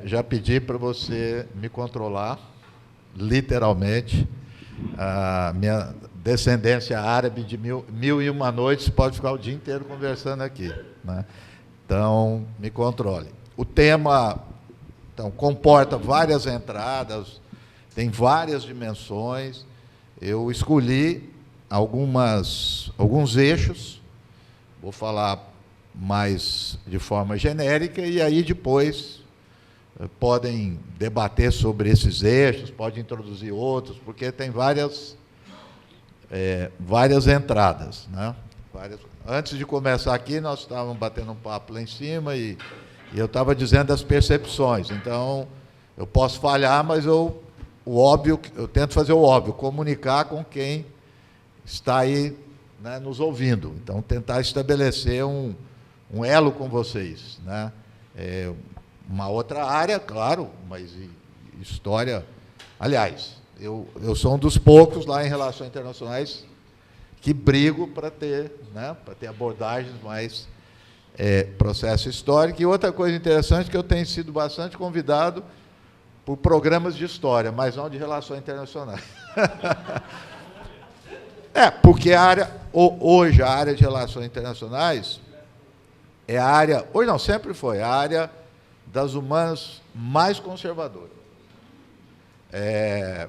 já pedi para você me controlar, literalmente. A minha descendência árabe de mil e uma noites pode ficar o dia inteiro conversando aqui, né? Então, me controle. O tema, então, comporta várias entradas, tem várias dimensões. Eu escolhi alguns eixos, vou falar mais de forma genérica, e aí depois podem debater sobre esses eixos, pode introduzir outros, porque tem várias entradas, né? Antes de começar aqui, nós estávamos batendo um papo lá em cima e eu estava dizendo das percepções. Então, eu posso falhar, mas o óbvio, eu tento fazer o óbvio, comunicar com quem está aí, né, nos ouvindo. Então, tentar estabelecer um elo com vocês, né? Uma outra área, claro, mas história... Aliás, eu sou um dos poucos lá em relações internacionais que brigo para ter, né, para ter abordagens mais processo histórico. E outra coisa interessante, que eu tenho sido bastante convidado por programas de história, mas não de relações internacionais. Porque hoje a área de relações internacionais é a área, hoje não, sempre foi, a área das humanas mais conservadora. É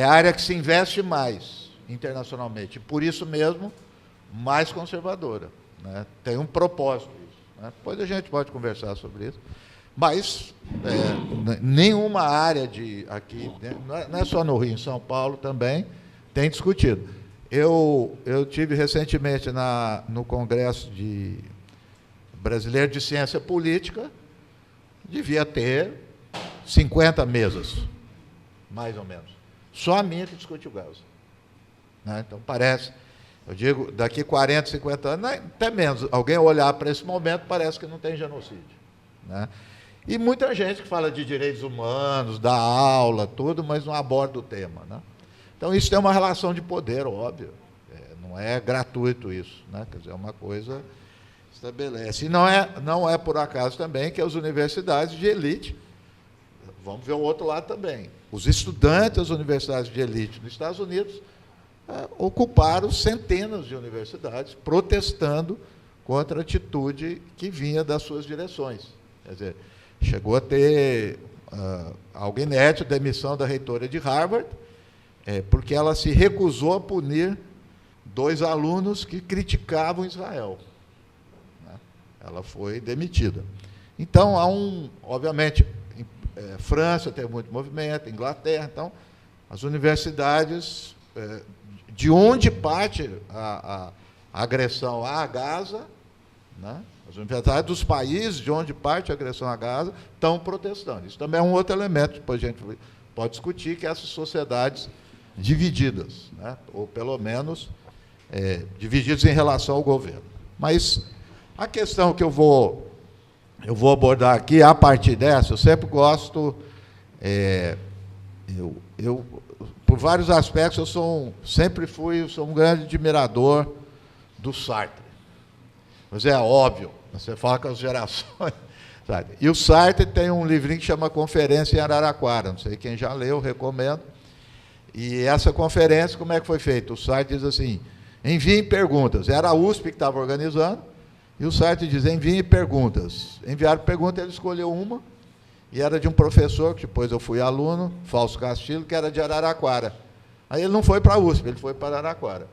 a área que se investe mais internacionalmente, e por isso mesmo, mais conservadora, né? Tem um propósito isso, né? Depois a gente pode conversar sobre isso, mas nenhuma área aqui, não é só no Rio, em São Paulo também, tem discutido. Eu tive recentemente no Congresso Brasileiro de Ciência Política, devia ter 50 mesas, mais ou menos. Só a minha que discute o Gaza, né? Então, parece, eu digo, daqui 40, 50 anos, até menos, alguém olhar para esse momento, parece que não tem genocídio, né? E muita gente que fala de direitos humanos, dá aula, tudo, mas não aborda o tema, né? Então, isso tem uma relação de poder, óbvio. Não é gratuito isso, né? Quer dizer, é uma coisa que estabelece. E não é por acaso também que as universidades de elite, vamos ver o outro lado também, os estudantes das universidades de elite nos Estados Unidos ocuparam centenas de universidades protestando contra a atitude que vinha das suas direções. Quer dizer, chegou a ter algo inédito, demissão da reitora de Harvard, porque ela se recusou a punir 2 alunos que criticavam Israel, né? Ela foi demitida. Então, obviamente, França tem muito movimento, Inglaterra, então, as universidades, de onde parte a agressão a Gaza, né? As universidades dos países de onde parte a agressão a Gaza estão protestando. Isso também é um outro elemento, depois a gente pode discutir, que essas sociedades divididas, né? Ou pelo menos divididas em relação ao governo. Mas a questão que eu vou abordar aqui, a partir dessa, eu sempre gosto, por vários aspectos, eu sou um grande admirador do Sartre. Mas é óbvio, você fala com as gerações. Sabe? E o Sartre tem um livrinho que chama Conferência em Araraquara, não sei quem já leu, recomendo. E essa conferência, como é que foi feita? O Sartre diz assim, enviem perguntas. Era a USP que estava organizando, e o Sartre diz, enviem perguntas. Enviaram perguntas, ele escolheu uma, e era de um professor, que depois eu fui aluno, Fausto Castilho, que era de Araraquara. Aí ele não foi para a USP, ele foi para Araraquara.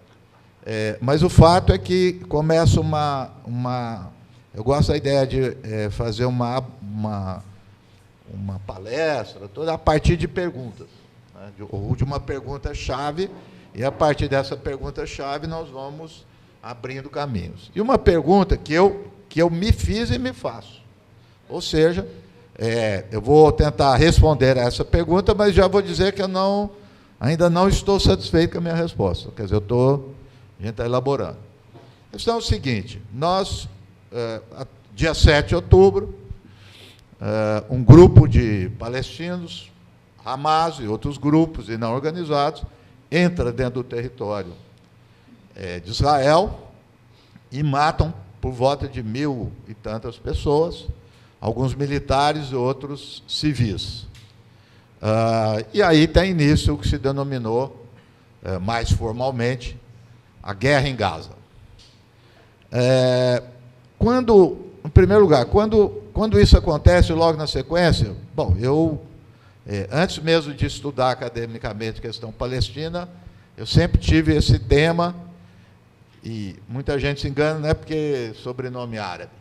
Mas o fato é que começa eu gosto da ideia de fazer uma palestra toda a partir de perguntas, né? Ou de uma pergunta-chave, e a partir dessa pergunta-chave nós vamos abrindo caminhos. E uma pergunta que eu me fiz e me faço. Ou seja, eu vou tentar responder a essa pergunta, mas já vou dizer que ainda não estou satisfeito com a minha resposta. Quer dizer, a gente está elaborando. A questão é o seguinte, nós, dia 7 de outubro, um grupo de palestinos, Hamas e outros grupos e não organizados, entra dentro do território de Israel e matam por volta de 1.000 e tantas pessoas, alguns militares e outros civis. E aí tem início o que se denominou, mais formalmente, a guerra em Gaza. Em primeiro lugar, quando isso acontece, logo na sequência, bom, eu, antes mesmo de estudar academicamente a questão palestina, eu sempre tive esse tema, e muita gente se engana, não é porque sobrenome árabe,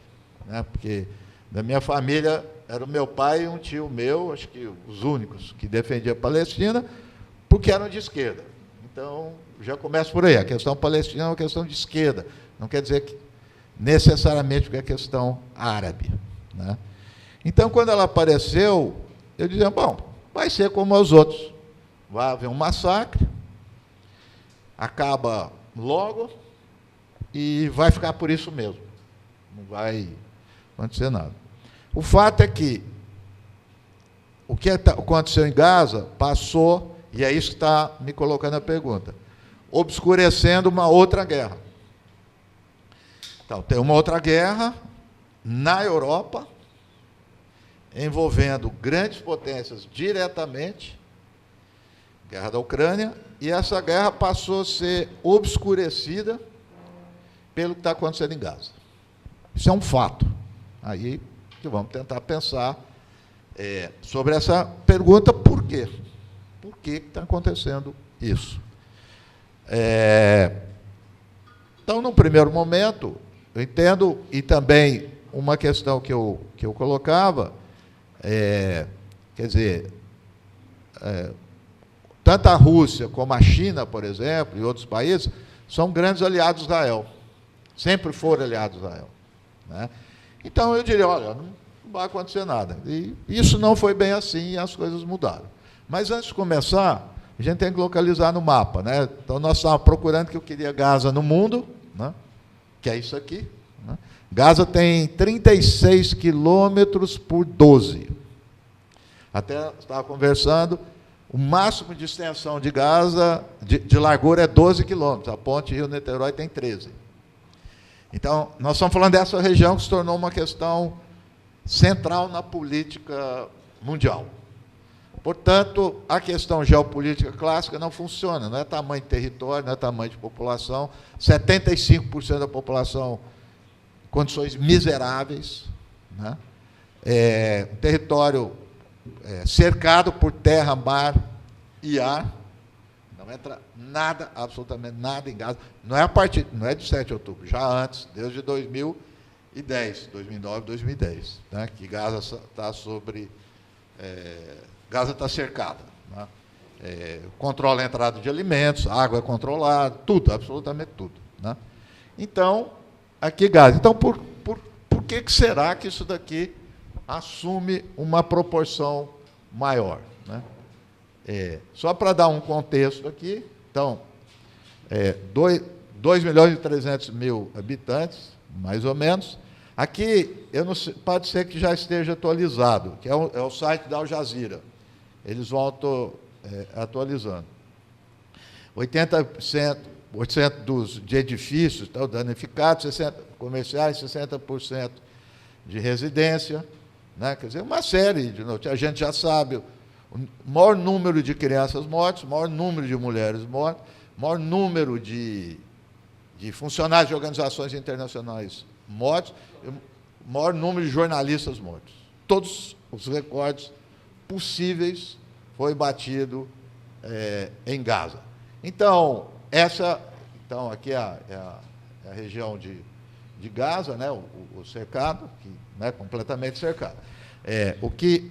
né? Porque da minha família era o meu pai e um tio meu, acho que os únicos que defendiam a Palestina, porque eram de esquerda. Então, já começa por aí, a questão palestina é uma questão de esquerda, não quer dizer que necessariamente que é questão árabe, né? Então, quando ela apareceu, eu dizia, bom, vai ser como os outros, vai haver um massacre, acaba logo e vai ficar por isso mesmo, não vai acontecer nada. O fato é que o que aconteceu em Gaza passou, e é isso que está me colocando a pergunta, obscurecendo uma outra guerra. Então, tem uma outra guerra na Europa, envolvendo grandes potências diretamente, guerra da Ucrânia, e essa guerra passou a ser obscurecida pelo que está acontecendo em Gaza. Isso é um fato. Aí que vamos tentar pensar sobre essa pergunta, por quê? Por que está acontecendo isso? Então, no primeiro momento, eu entendo, e também uma questão que eu colocava, quer dizer, tanto a Rússia como a China, por exemplo, e outros países, são grandes aliados de Israel, sempre foram aliados de Israel, né? Então, eu diria, olha, não vai acontecer nada. E isso não foi bem assim, e as coisas mudaram. Mas, antes de começar, a gente tem que localizar no mapa, né? Então, nós estávamos procurando que eu queria Gaza no mundo, né? Que é isso aqui, né? Gaza tem 36 quilômetros por 12. Até estava conversando, o máximo de extensão de Gaza, de largura, é 12 quilômetros. A ponte Rio-Niterói tem 13. Então, nós estamos falando dessa região que se tornou uma questão central na política mundial. Portanto, a questão geopolítica clássica não funciona, não é tamanho de território, não é tamanho de população, 75% da população em condições miseráveis, né? Um território cercado por terra, mar e ar, não entra nada, absolutamente nada em Gaza, não é de 7 de outubro, já antes, desde 2010, 2009, 2010, né, que Gaza está Gaza está cercada, né? Controla a entrada de alimentos, a água é controlada, tudo, absolutamente tudo, né? Então, aqui Gaza. Então, por que será que isso daqui assume uma proporção maior, né? Só para dar um contexto aqui, então, 2 milhões e 300 mil habitantes, mais ou menos. Aqui, eu não sei, pode ser que já esteja atualizado, que é o site da Al Jazeera. Eles vão atualizando. 80% de edifícios estão danificados, 60% comerciais, 60% de residência, né? Quer dizer, uma série de notícias. A gente já sabe o maior número de crianças mortas, o maior número de mulheres mortas, o maior número de funcionários de organizações internacionais mortos, o maior número de jornalistas mortos. Todos os recordes possíveis foi batido em Gaza. Então, aqui é a região de Gaza, né, o cercado, que, né, completamente cercado. O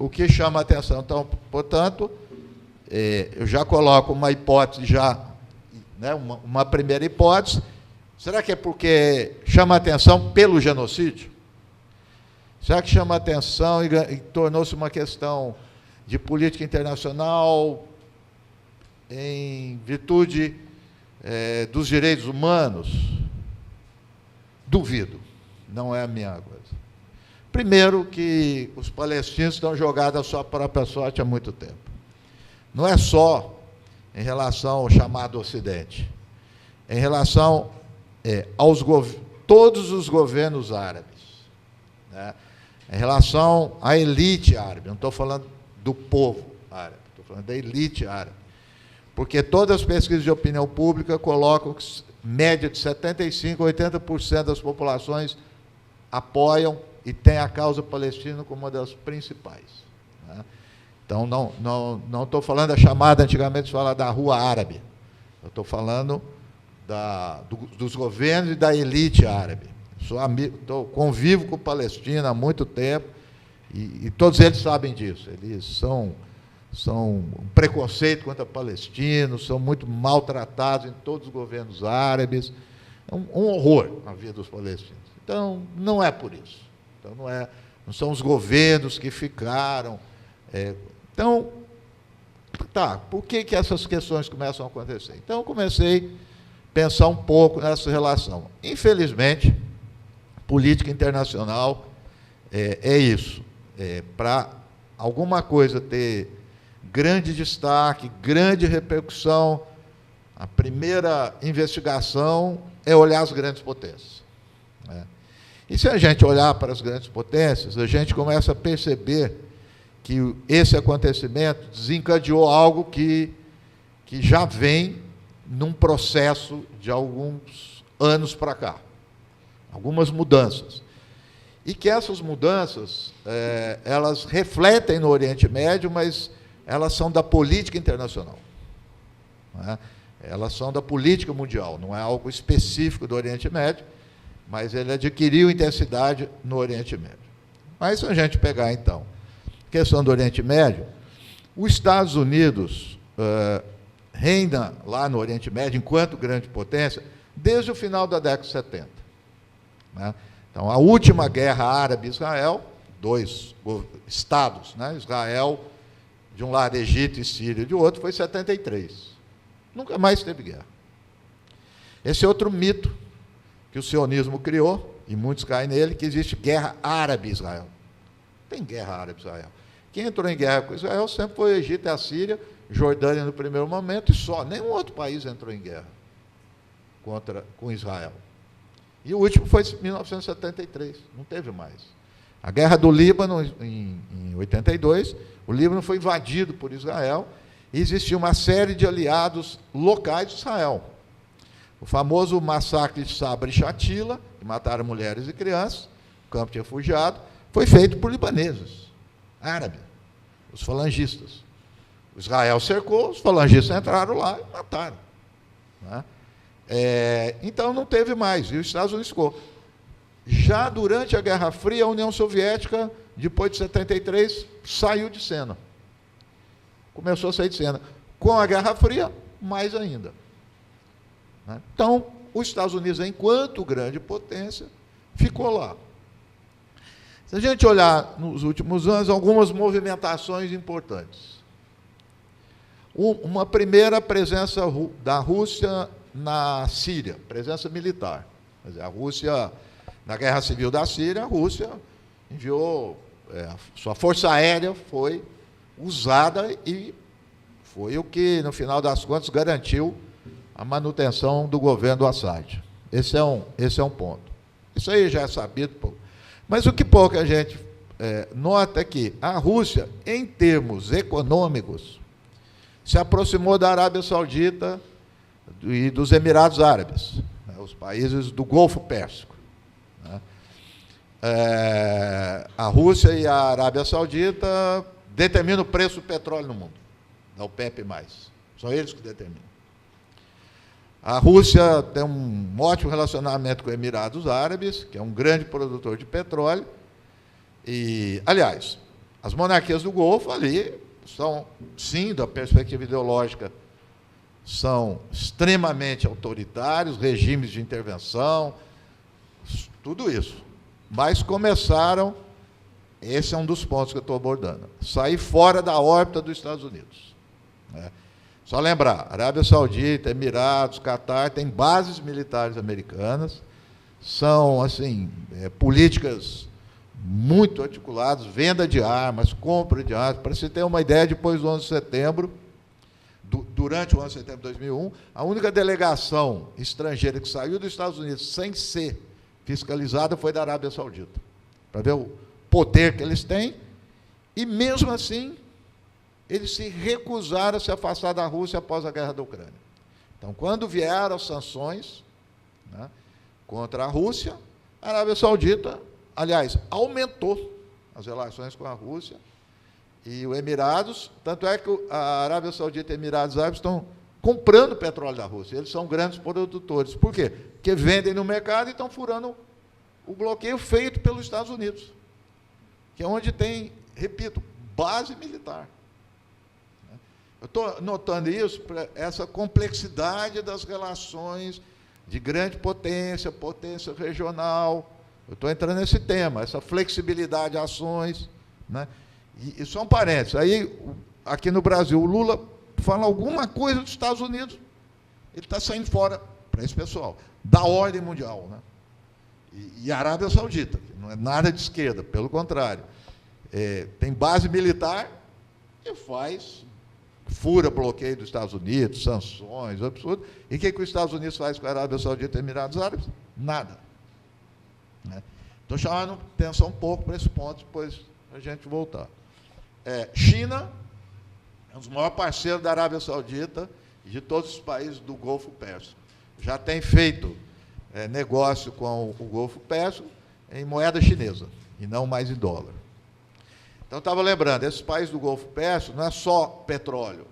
que chama a atenção, então, portanto, eu já coloco uma hipótese, né, uma primeira hipótese. Será que é porque chama a atenção pelo genocídio? Será que chama a atenção e tornou-se uma questão de política internacional em virtude dos direitos humanos? Duvido, não é a minha coisa. Primeiro, que os palestinos estão jogados à sua própria sorte há muito tempo. Não é só em relação ao chamado Ocidente, em relação todos os governos árabes, né? em relação à elite árabe. Não estou falando do povo árabe, estou falando da elite árabe. Porque todas as pesquisas de opinião pública colocam que média de 75% a 80% das populações apoiam e têm a causa palestina como uma das principais, né? Então, não estou falando da chamada, antigamente se fala da rua árabe. Eu estou falando dos governos e da elite árabe. Convivo com o Palestina há muito tempo e todos eles sabem disso. Eles são um preconceito contra palestinos, são muito maltratados em todos os governos árabes. É um horror a vida dos palestinos. Então, não é por isso. Então, não são os governos que ficaram. Então, por que essas questões começam a acontecer? Então, eu comecei a pensar um pouco nessa relação. Infelizmente, política internacional é isso. Para alguma coisa ter grande destaque, grande repercussão, a primeira investigação é olhar as grandes potências, né? E se a gente olhar para as grandes potências, a gente começa a perceber que esse acontecimento desencadeou algo que já vem num processo de alguns anos para cá, algumas mudanças. E que essas mudanças, elas refletem no Oriente Médio, mas elas são da política internacional, né? Elas são da política mundial, não é algo específico do Oriente Médio, mas ele adquiriu intensidade no Oriente Médio. Mas se a gente pegar, então, a questão do Oriente Médio, os Estados Unidos reina lá no Oriente Médio, enquanto grande potência, desde o final da década de 70. Né? Então, a última guerra árabe-Israel, dois estados, né? Israel, de um lado, Egito e Síria, de outro, foi em 73. Nunca mais teve guerra. Esse é outro mito que o sionismo criou, e muitos caem nele, que existe guerra árabe-Israel. Tem guerra árabe-Israel. Quem entrou em guerra com Israel sempre foi o Egito e a Síria, Jordânia no primeiro momento, e só. Nenhum outro país entrou em guerra com Israel. E o último foi em 1973, não teve mais. A guerra do Líbano, em 82, o Líbano foi invadido por Israel, e existia uma série de aliados locais de Israel. O famoso massacre de Sabra e Shatila, que mataram mulheres e crianças, campo de refugiados, foi feito por libaneses, árabes, os falangistas. O Israel cercou, os falangistas entraram lá e mataram, né? Então não teve mais, e os Estados Unidos ficou. Já durante a Guerra Fria, a União Soviética, depois de 73, saiu de cena. Começou a sair de cena. Com a Guerra Fria, mais ainda. Então, os Estados Unidos, enquanto grande potência, ficou lá. Se a gente olhar nos últimos anos, algumas movimentações importantes. Uma primeira presença da Rússia na Síria, presença militar. Quer dizer, a Rússia, na Guerra Civil da Síria, a Rússia enviou, sua força aérea foi usada e foi o que, no final das contas, garantiu a manutenção do governo do Assad. Esse é um ponto. Isso aí já é sabido. Mas o que pouca gente nota é que a Rússia, em termos econômicos, se aproximou da Arábia Saudita e dos Emirados Árabes, né, os países do Golfo Pérsico, né? A Rússia e a Arábia Saudita determinam o preço do petróleo no mundo, da OPEP+. São eles que determinam. A Rússia tem um ótimo relacionamento com os Emirados Árabes, que é um grande produtor de petróleo. E, aliás, as monarquias do Golfo ali são, sim, da perspectiva ideológica, são extremamente autoritários, regimes de intervenção, tudo isso. Mas começaram, esse é um dos pontos que eu estou abordando, sair fora da órbita dos Estados Unidos, né? Só lembrar, Arábia Saudita, Emirados, Catar, tem bases militares americanas, são, assim, políticas muito articuladas, venda de armas, compra de armas. Para se ter uma ideia, depois do 11 de setembro, durante o 11 de setembro de 2001, a única delegação estrangeira que saiu dos Estados Unidos sem ser fiscalizada foi da Arábia Saudita, para ver o poder que eles têm, e mesmo assim, eles se recusaram a se afastar da Rússia após a guerra da Ucrânia. Então, quando vieram as sanções, né, contra a Rússia, a Arábia Saudita, aliás, aumentou as relações com a Rússia e os Emirados, tanto é que a Arábia Saudita e Emirados Árabes estão comprando petróleo da Rússia. Eles são grandes produtores. Por quê? Porque vendem no mercado e estão furando o bloqueio feito pelos Estados Unidos, que é onde tem, repito, base militar. Eu estou notando isso, para essa complexidade das relações de grande potência, potência regional. Eu estou entrando nesse tema, essa flexibilidade de ações, né? E só um parênteses, aí, aqui no Brasil, o Lula fala alguma coisa dos Estados Unidos, ele está saindo fora, para esse pessoal, da ordem mundial, né? E a Arábia Saudita, que não é nada de esquerda, pelo contrário, tem base militar e fura bloqueio dos Estados Unidos, sanções, absurdo. E o que os Estados Unidos faz com a Arábia Saudita e Emirados Árabes? Nada. Estou chamando atenção um pouco para esse ponto, depois a gente voltar. China é um dos maiores parceiros da Arábia Saudita e de todos os países do Golfo Pérsico. Já tem feito negócio com o Golfo Pérsico em moeda chinesa, e não mais em dólar. Então, estava lembrando, esses países do Golfo Pérsico não é só petróleo.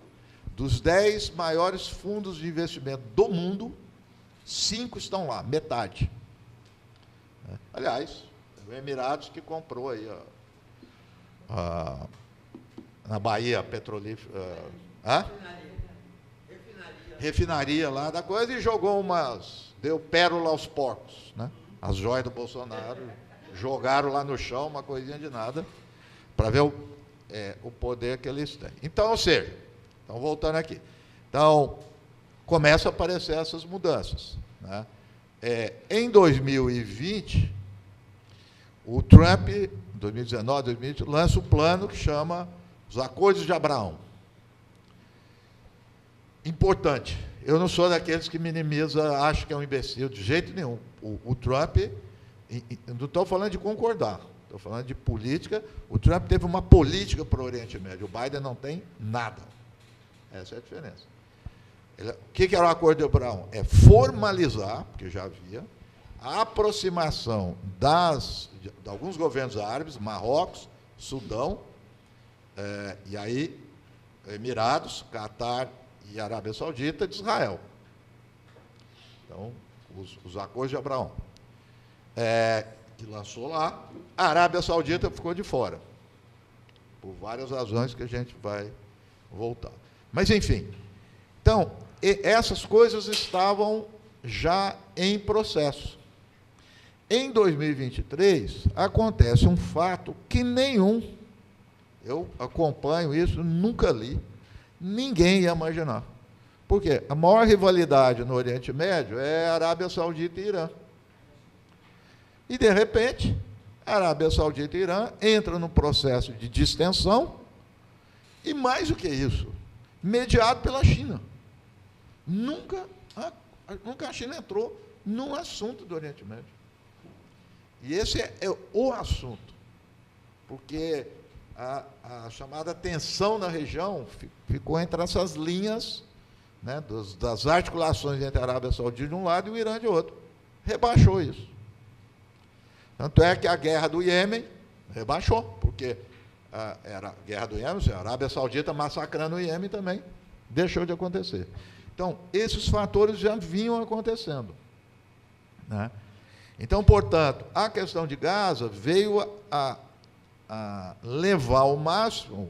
Dos 10 maiores fundos de investimento do mundo, 5 estão lá, metade. Aliás, o Emirados que comprou aí, na Bahia Petrolífera, refinaria lá da coisa, e jogou deu pérola aos porcos, né? As joias do Bolsonaro, jogaram lá no chão, uma coisinha de nada, para ver o poder que eles têm. Então, ou seja, então, voltando aqui. Então, começam a aparecer essas mudanças, né? Em 2020, o Trump, em 2019, 2020, lança um plano que chama os Acordos de Abraão. Importante. Eu não sou daqueles que minimiza, acho que é um imbecil, de jeito nenhum. O Trump, não estou falando de concordar, estou falando de política. O Trump teve uma política para o Oriente Médio, o Biden não tem nada. Essa é a diferença. O que era o Acordo de Abraão? É formalizar, porque já havia, a aproximação de alguns governos árabes, Marrocos, Sudão, e aí Emirados, Catar e Arábia Saudita, de Israel. Então, os Acordos de Abraão. Que lançou lá, a Arábia Saudita ficou de fora, por várias razões que a gente vai voltar. Mas, enfim, então, essas coisas estavam já em processo. Em 2023, acontece um fato que eu acompanho isso, nunca li, ninguém ia imaginar. Por quê? A maior rivalidade no Oriente Médio é a Arábia Saudita e Irã. E, de repente, a Arábia Saudita e Irã entram num processo de distensão, e mais do que isso, mediado pela China. Nunca a China entrou num assunto do Oriente Médio. E esse é o assunto, porque a chamada tensão na região ficou entre essas linhas, né, das articulações entre a Arábia Saudita de um lado e o Irã de outro. Rebaixou isso. Tanto é que a guerra do Iêmen rebaixou, porque era a guerra do Iêmen, a Arábia Saudita massacrando o Iêmen também, deixou de acontecer. Então, esses fatores já vinham acontecendo, né? Então, portanto, a questão de Gaza veio a levar ao máximo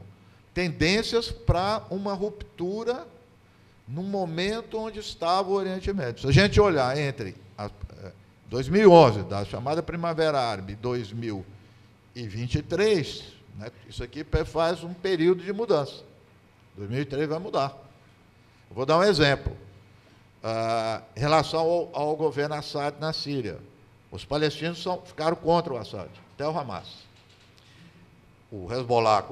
tendências para uma ruptura no momento onde estava o Oriente Médio. Se a gente olhar entre 2011, da chamada Primavera Árabe, e 2023, né, isso aqui faz um período de mudança. 2023 vai mudar. Eu vou dar um exemplo. Em relação ao governo Assad na Síria. Os palestinos ficaram contra o Assad, até o Hamas. O Hezbollah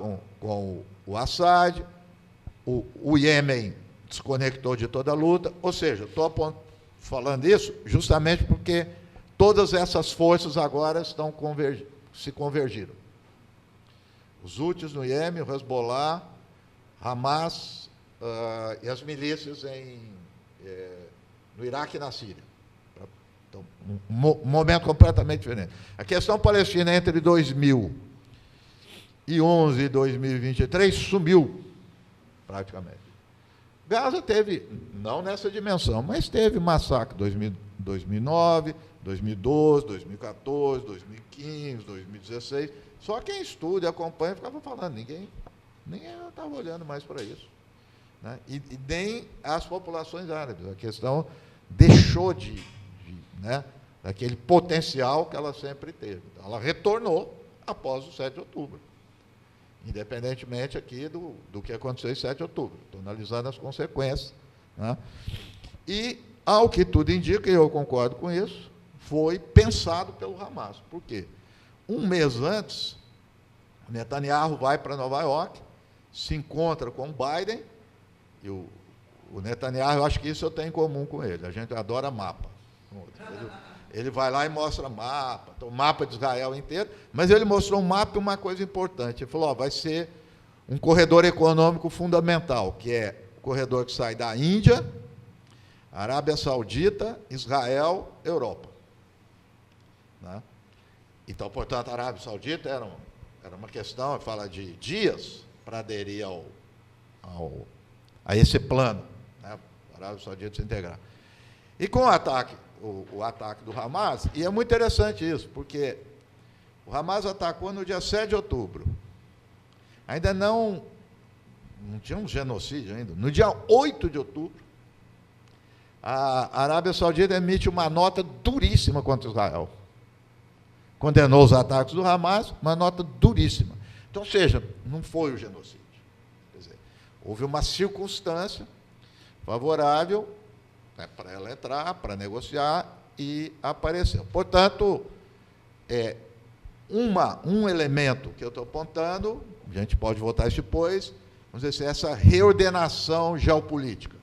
com o Assad, o Iêmen desconectou de toda a luta. Ou seja, estou falando isso justamente porque todas essas forças agora se convergiram. Os Houthis no Iêmen, o Hezbollah, Hamas e as milícias no Iraque e na Síria. Então, um momento completamente diferente. A questão palestina entre 2011 e 2023 sumiu, praticamente. Gaza teve, não nessa dimensão, mas teve massacre 2009, 2012, 2014, 2015, 2016. Só quem estuda e acompanha ficava falando, ninguém estava olhando mais para isso. Né? E nem as populações árabes. A questão deixou né, daquele potencial que ela sempre teve. Então, ela retornou após o 7 de outubro. Independentemente aqui do que aconteceu em 7 de outubro. Estou analisando as consequências. Né? E, ao que tudo indica, e eu concordo com isso, foi pensado pelo Hamas. Por quê? Um mês antes, Netanyahu vai para Nova York, se encontra com o Biden, e o Netanyahu, eu acho que isso eu tenho em comum com ele, a gente adora mapa. Ele vai lá e mostra mapa, então, o mapa de Israel inteiro, mas ele mostrou um mapa e uma coisa importante. Ele falou, vai ser um corredor econômico fundamental, que é o corredor que sai da Índia, Arábia Saudita, Israel, Europa. Né? Então, portanto, a Arábia Saudita era uma questão, fala de dias para aderir a esse plano, né? A Arábia Saudita se integrar. E com o ataque do Hamas, e é muito interessante isso, porque o Hamas atacou no dia 7 de outubro. Ainda não tinha um genocídio ainda. No dia 8 de outubro, a Arábia Saudita emite uma nota duríssima contra Israel. Condenou os ataques do Hamas, uma nota duríssima. Então, ou seja, não foi o genocídio. Quer dizer, houve uma circunstância favorável, né, para ela entrar, para negociar, e apareceu. Portanto, um elemento que eu estou apontando, a gente pode votar isso depois, vamos dizer assim, essa reordenação geopolítica,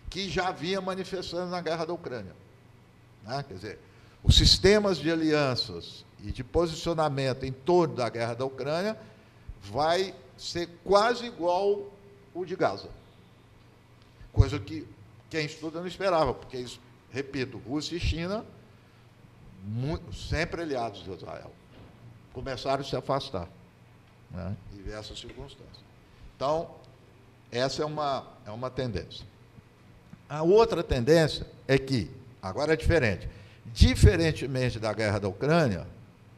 que já vinha manifestando na guerra da Ucrânia. Né? Quer dizer, os sistemas de alianças e de posicionamento em torno da guerra da Ucrânia vai ser quase igual o de Gaza. Coisa que quem estuda não esperava, porque, repito, Rússia e China, sempre aliados de Israel, começaram a se afastar, né, e ver essa circunstância. Então, essa é uma tendência. A outra tendência é que, agora é diferente, diferentemente da guerra da Ucrânia,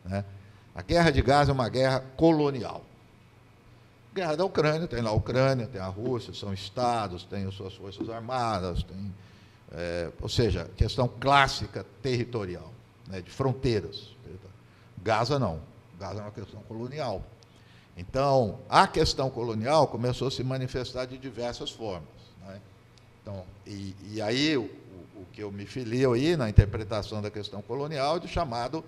né, a guerra de Gaza é uma guerra colonial. A guerra da Ucrânia, tem lá a Ucrânia, tem a Rússia, são estados, tem as suas forças armadas, ou seja, questão clássica territorial, né, de fronteiras. Gaza não, Gaza é uma questão colonial. Então, a questão colonial começou a se manifestar de diversas formas. Né? Então, e aí, o que eu me filio aí na interpretação da questão colonial é do chamado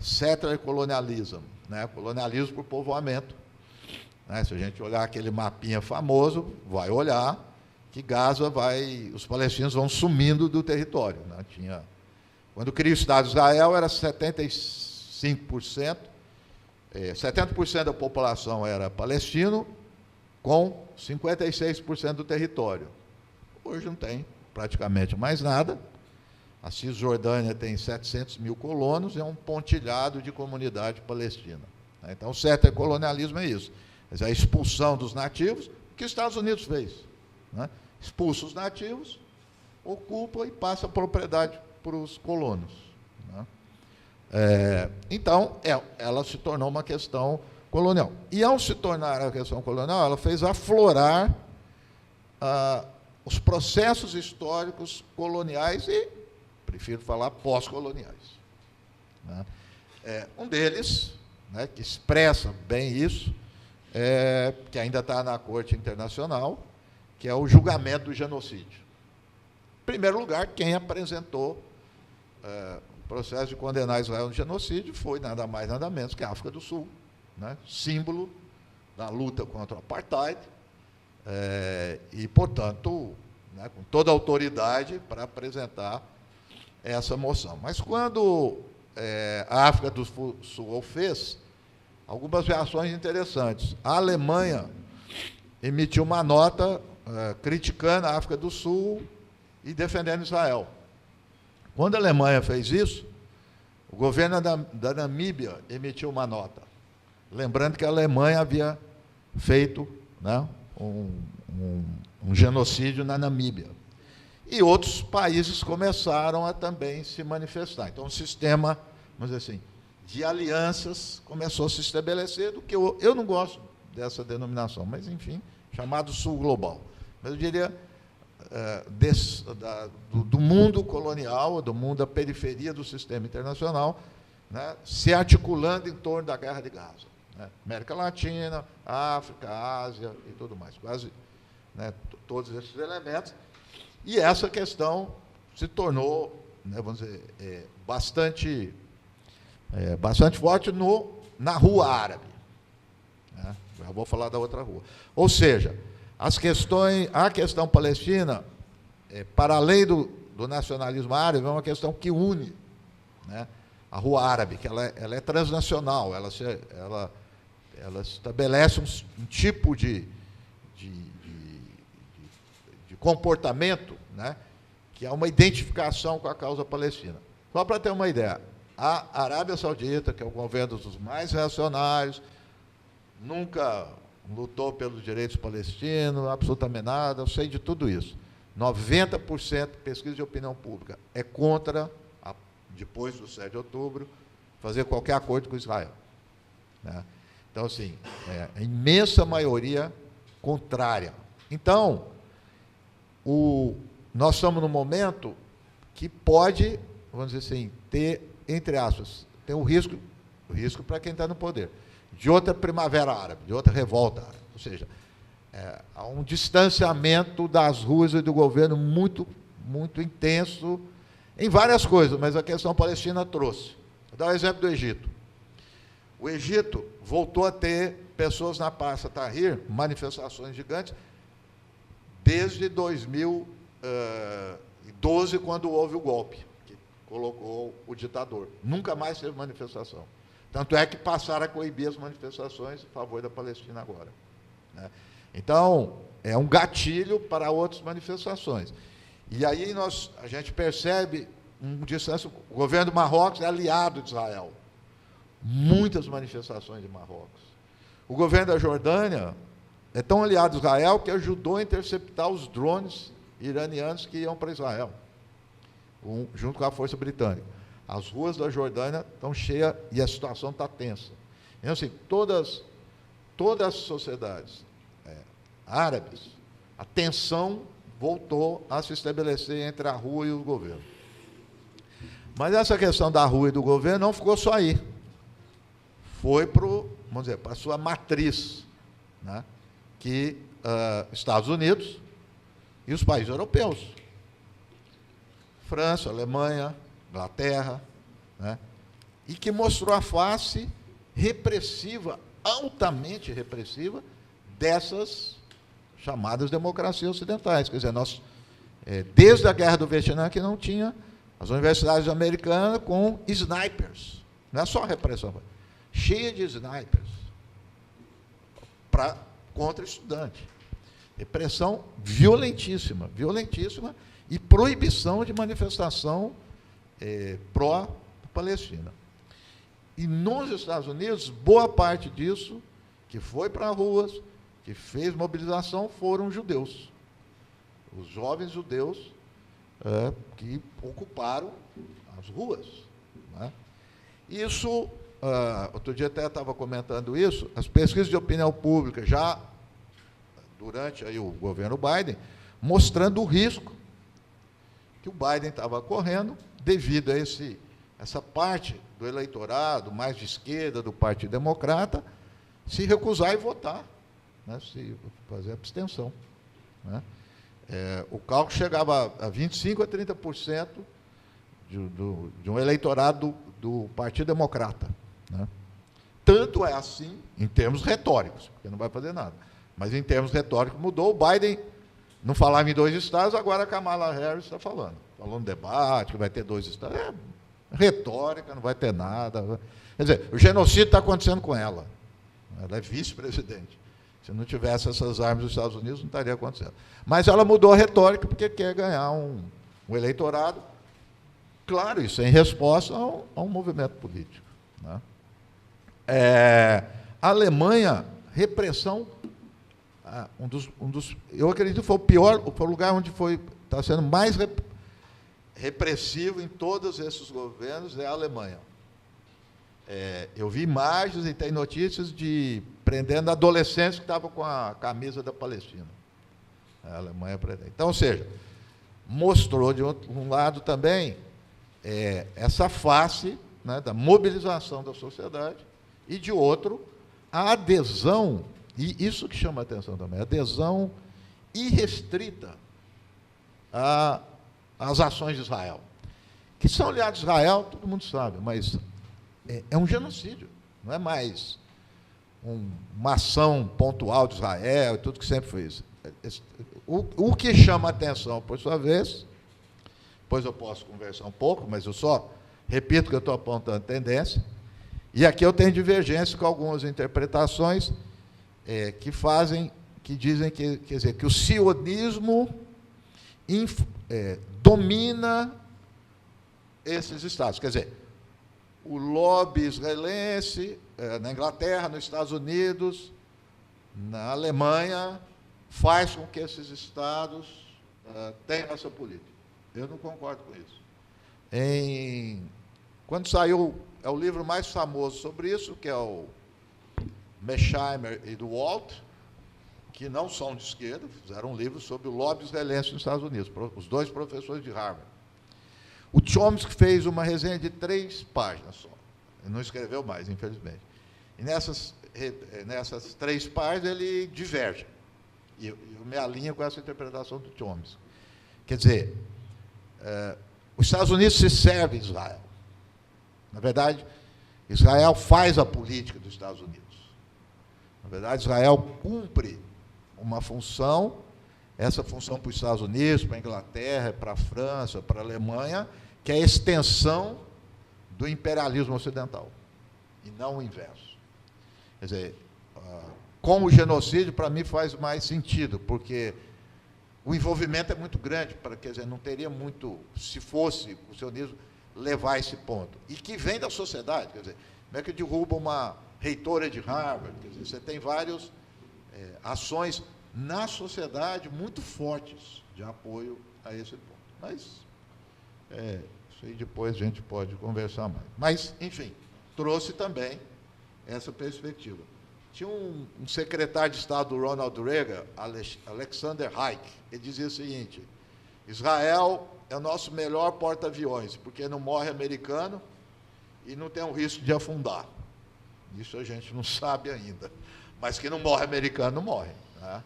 settler colonialism, né? Colonialismo por povoamento. Né? Se a gente olhar aquele mapinha famoso, vai olhar que Gaza os palestinos vão sumindo do território. Né? Quando cria o Estado de Israel, era 75%, 70% da população era palestino, com 56% do território. Hoje não tem praticamente mais nada. A Cisjordânia tem 700 mil colonos, é um pontilhado de comunidade palestina. Então, o certo colonialismo é isso. A expulsão dos nativos, que os Estados Unidos fez. Né? Expulsa os nativos, ocupa e passa a propriedade para os colonos. Né? Então, ela se tornou uma questão colonial. E, ao se tornar a questão colonial, ela fez aflorar os processos históricos coloniais e, prefiro falar, pós-coloniais. Né? Um deles, né, que expressa bem isso, que ainda está na Corte Internacional, que é o julgamento do genocídio. Em primeiro lugar, quem apresentou o processo de condenar Israel no genocídio foi nada mais, nada menos que a África do Sul, né, símbolo da luta contra o apartheid, e, portanto, né, com toda a autoridade para apresentar essa moção. Mas quando a África do Sul o fez, algumas reações interessantes. A Alemanha emitiu uma nota criticando a África do Sul e defendendo Israel. Quando a Alemanha fez isso, o governo da Namíbia emitiu uma nota, lembrando que a Alemanha havia feito, né, um genocídio na Namíbia. E outros países começaram a também se manifestar. Então, o sistema, vamos dizer assim, de alianças começou a se estabelecer, do que eu não gosto dessa denominação, mas, enfim, chamado Sul Global. Mas eu diria do mundo colonial, do mundo da periferia do sistema internacional, né, se articulando em torno da Guerra de Gaza. Né? América Latina, África, Ásia e tudo mais. Quase, né, todos esses elementos. E essa questão se tornou, né, vamos dizer, bastante forte na Rua Árabe. Né? Já vou falar da outra rua. Ou seja, a questão palestina, para além do nacionalismo árabe, é uma questão que une, né, a Rua Árabe, que ela é transnacional, ela estabelece um tipo de comportamento, né, que é uma identificação com a causa palestina. Só para ter uma ideia, a Arábia Saudita, que é o governo dos mais reacionários, nunca lutou pelos direitos palestinos, absolutamente nada, eu sei de tudo isso. 90% de pesquisa de opinião pública é contra, depois do 7 de outubro, fazer qualquer acordo com Israel. Né? Então, assim, a imensa maioria contrária. Então, nós estamos num momento que pode, vamos dizer assim, ter, entre aspas, tem o risco para quem está no poder, de outra primavera árabe, de outra revolta árabe. Ou seja, há um distanciamento das ruas e do governo muito, muito intenso em várias coisas, mas a questão palestina trouxe. Vou dar o exemplo do Egito. O Egito voltou a ter pessoas na Praça Tahrir, manifestações gigantes, desde 2012, quando houve o golpe, que colocou o ditador. Nunca mais teve manifestação. Tanto é que passaram a coibir as manifestações em favor da Palestina agora. Né? Então, é um gatilho para outras manifestações. E aí a gente percebe o governo do Marrocos é aliado de Israel. Muitas manifestações de Marrocos. O governo da Jordânia é tão aliado a Israel que ajudou a interceptar os drones iranianos que iam para Israel, junto com a força britânica. As ruas da Jordânia estão cheias e a situação está tensa. Então, assim, todas as sociedades árabes, a tensão voltou a se estabelecer entre a rua e o governo. Mas essa questão da rua e do governo não ficou só aí. Foi para a sua matriz, né? Que Estados Unidos e os países europeus. França, Alemanha, Inglaterra, né? E que mostrou a face repressiva, altamente repressiva, dessas chamadas democracias ocidentais. Quer dizer, desde a Guerra do Vietnã, que não tinha as universidades americanas com snipers. Não é só repressão, cheia de snipers contra estudante. Repressão violentíssima, violentíssima, e proibição de manifestação pró-Palestina. E nos Estados Unidos, boa parte disso, que foi para as ruas, que fez mobilização, foram judeus. Os jovens judeus que ocuparam as ruas. Né? Isso, outro dia até estava comentando isso, as pesquisas de opinião pública, já durante aí o governo Biden, mostrando o risco que o Biden estava correndo devido a essa parte do eleitorado mais de esquerda, do Partido Democrata, se recusar e votar, né, se fazer abstenção. Né? O cálculo chegava a 25% a 30% de um eleitorado do Partido Democrata. Né? Tanto é assim, em termos retóricos, porque não vai fazer nada, mas em termos retóricos mudou. O Biden não falava em 2 estados, agora a Kamala Harris está falando. Falou no debate que vai ter 2 estados. retórica, não vai ter nada. Quer dizer, o genocídio está acontecendo com ela. Ela é vice-presidente. Se não tivesse essas armas nos Estados Unidos, não estaria acontecendo. Mas ela mudou a retórica porque quer ganhar um eleitorado. Claro, isso é em resposta a um movimento político. Né? A Alemanha, repressão, eu acredito que foi o lugar onde está sendo mais repressivo em todos esses governos, é a Alemanha. Eu vi imagens e tem notícias de prendendo adolescentes que estavam com a camisa da Palestina. A Alemanha prendendo. Então, ou seja, mostrou de um lado também essa face, né, da mobilização da sociedade, e de outro, a adesão, e isso que chama a atenção também, a adesão irrestrita às ações de Israel. Que são aliados de Israel, todo mundo sabe, mas é um genocídio, não é mais uma ação pontual de Israel e tudo que sempre foi isso. O que chama a atenção, por sua vez, depois eu posso conversar um pouco, mas eu só repito que eu estou apontando tendência, e aqui eu tenho divergência com algumas interpretações que dizem que, quer dizer, que o sionismo domina esses estados. Quer dizer, o lobby israelense, na Inglaterra, nos Estados Unidos, na Alemanha, faz com que esses estados tenham essa política. Eu não concordo com isso. Quando saiu, é o livro mais famoso sobre isso, que é o Mearsheimer e do Walt, que não são de esquerda, fizeram um livro sobre o lobby israelense nos Estados Unidos, os dois professores de Harvard. O Chomsky fez uma resenha de 3 páginas só. Ele não escreveu mais, infelizmente. E nessas 3 páginas ele diverge. E eu me alinho com essa interpretação do Chomsky. Quer dizer, os Estados Unidos se servem de Israel. Na verdade, Israel faz a política dos Estados Unidos. Na verdade, Israel cumpre uma função, essa função para os Estados Unidos, para a Inglaterra, para a França, para a Alemanha, que é a extensão do imperialismo ocidental, e não o inverso. Quer dizer, com o genocídio, para mim, faz mais sentido, porque o envolvimento é muito grande, quer dizer, não teria muito, se fosse o sionismo, levar a esse ponto. E que vem da sociedade, quer dizer, como é que derruba uma reitora de Harvard? Quer dizer, você tem várias ações na sociedade muito fortes de apoio a esse ponto. Mas, isso aí depois a gente pode conversar mais. Mas, enfim, trouxe também essa perspectiva. Tinha um secretário de Estado do Ronald Reagan, Alexander Haig, ele dizia o seguinte: Israel é o nosso melhor porta-aviões, porque não morre americano e não tem o risco de afundar. Isso a gente não sabe ainda. Mas que não morre americano, não morre. Né?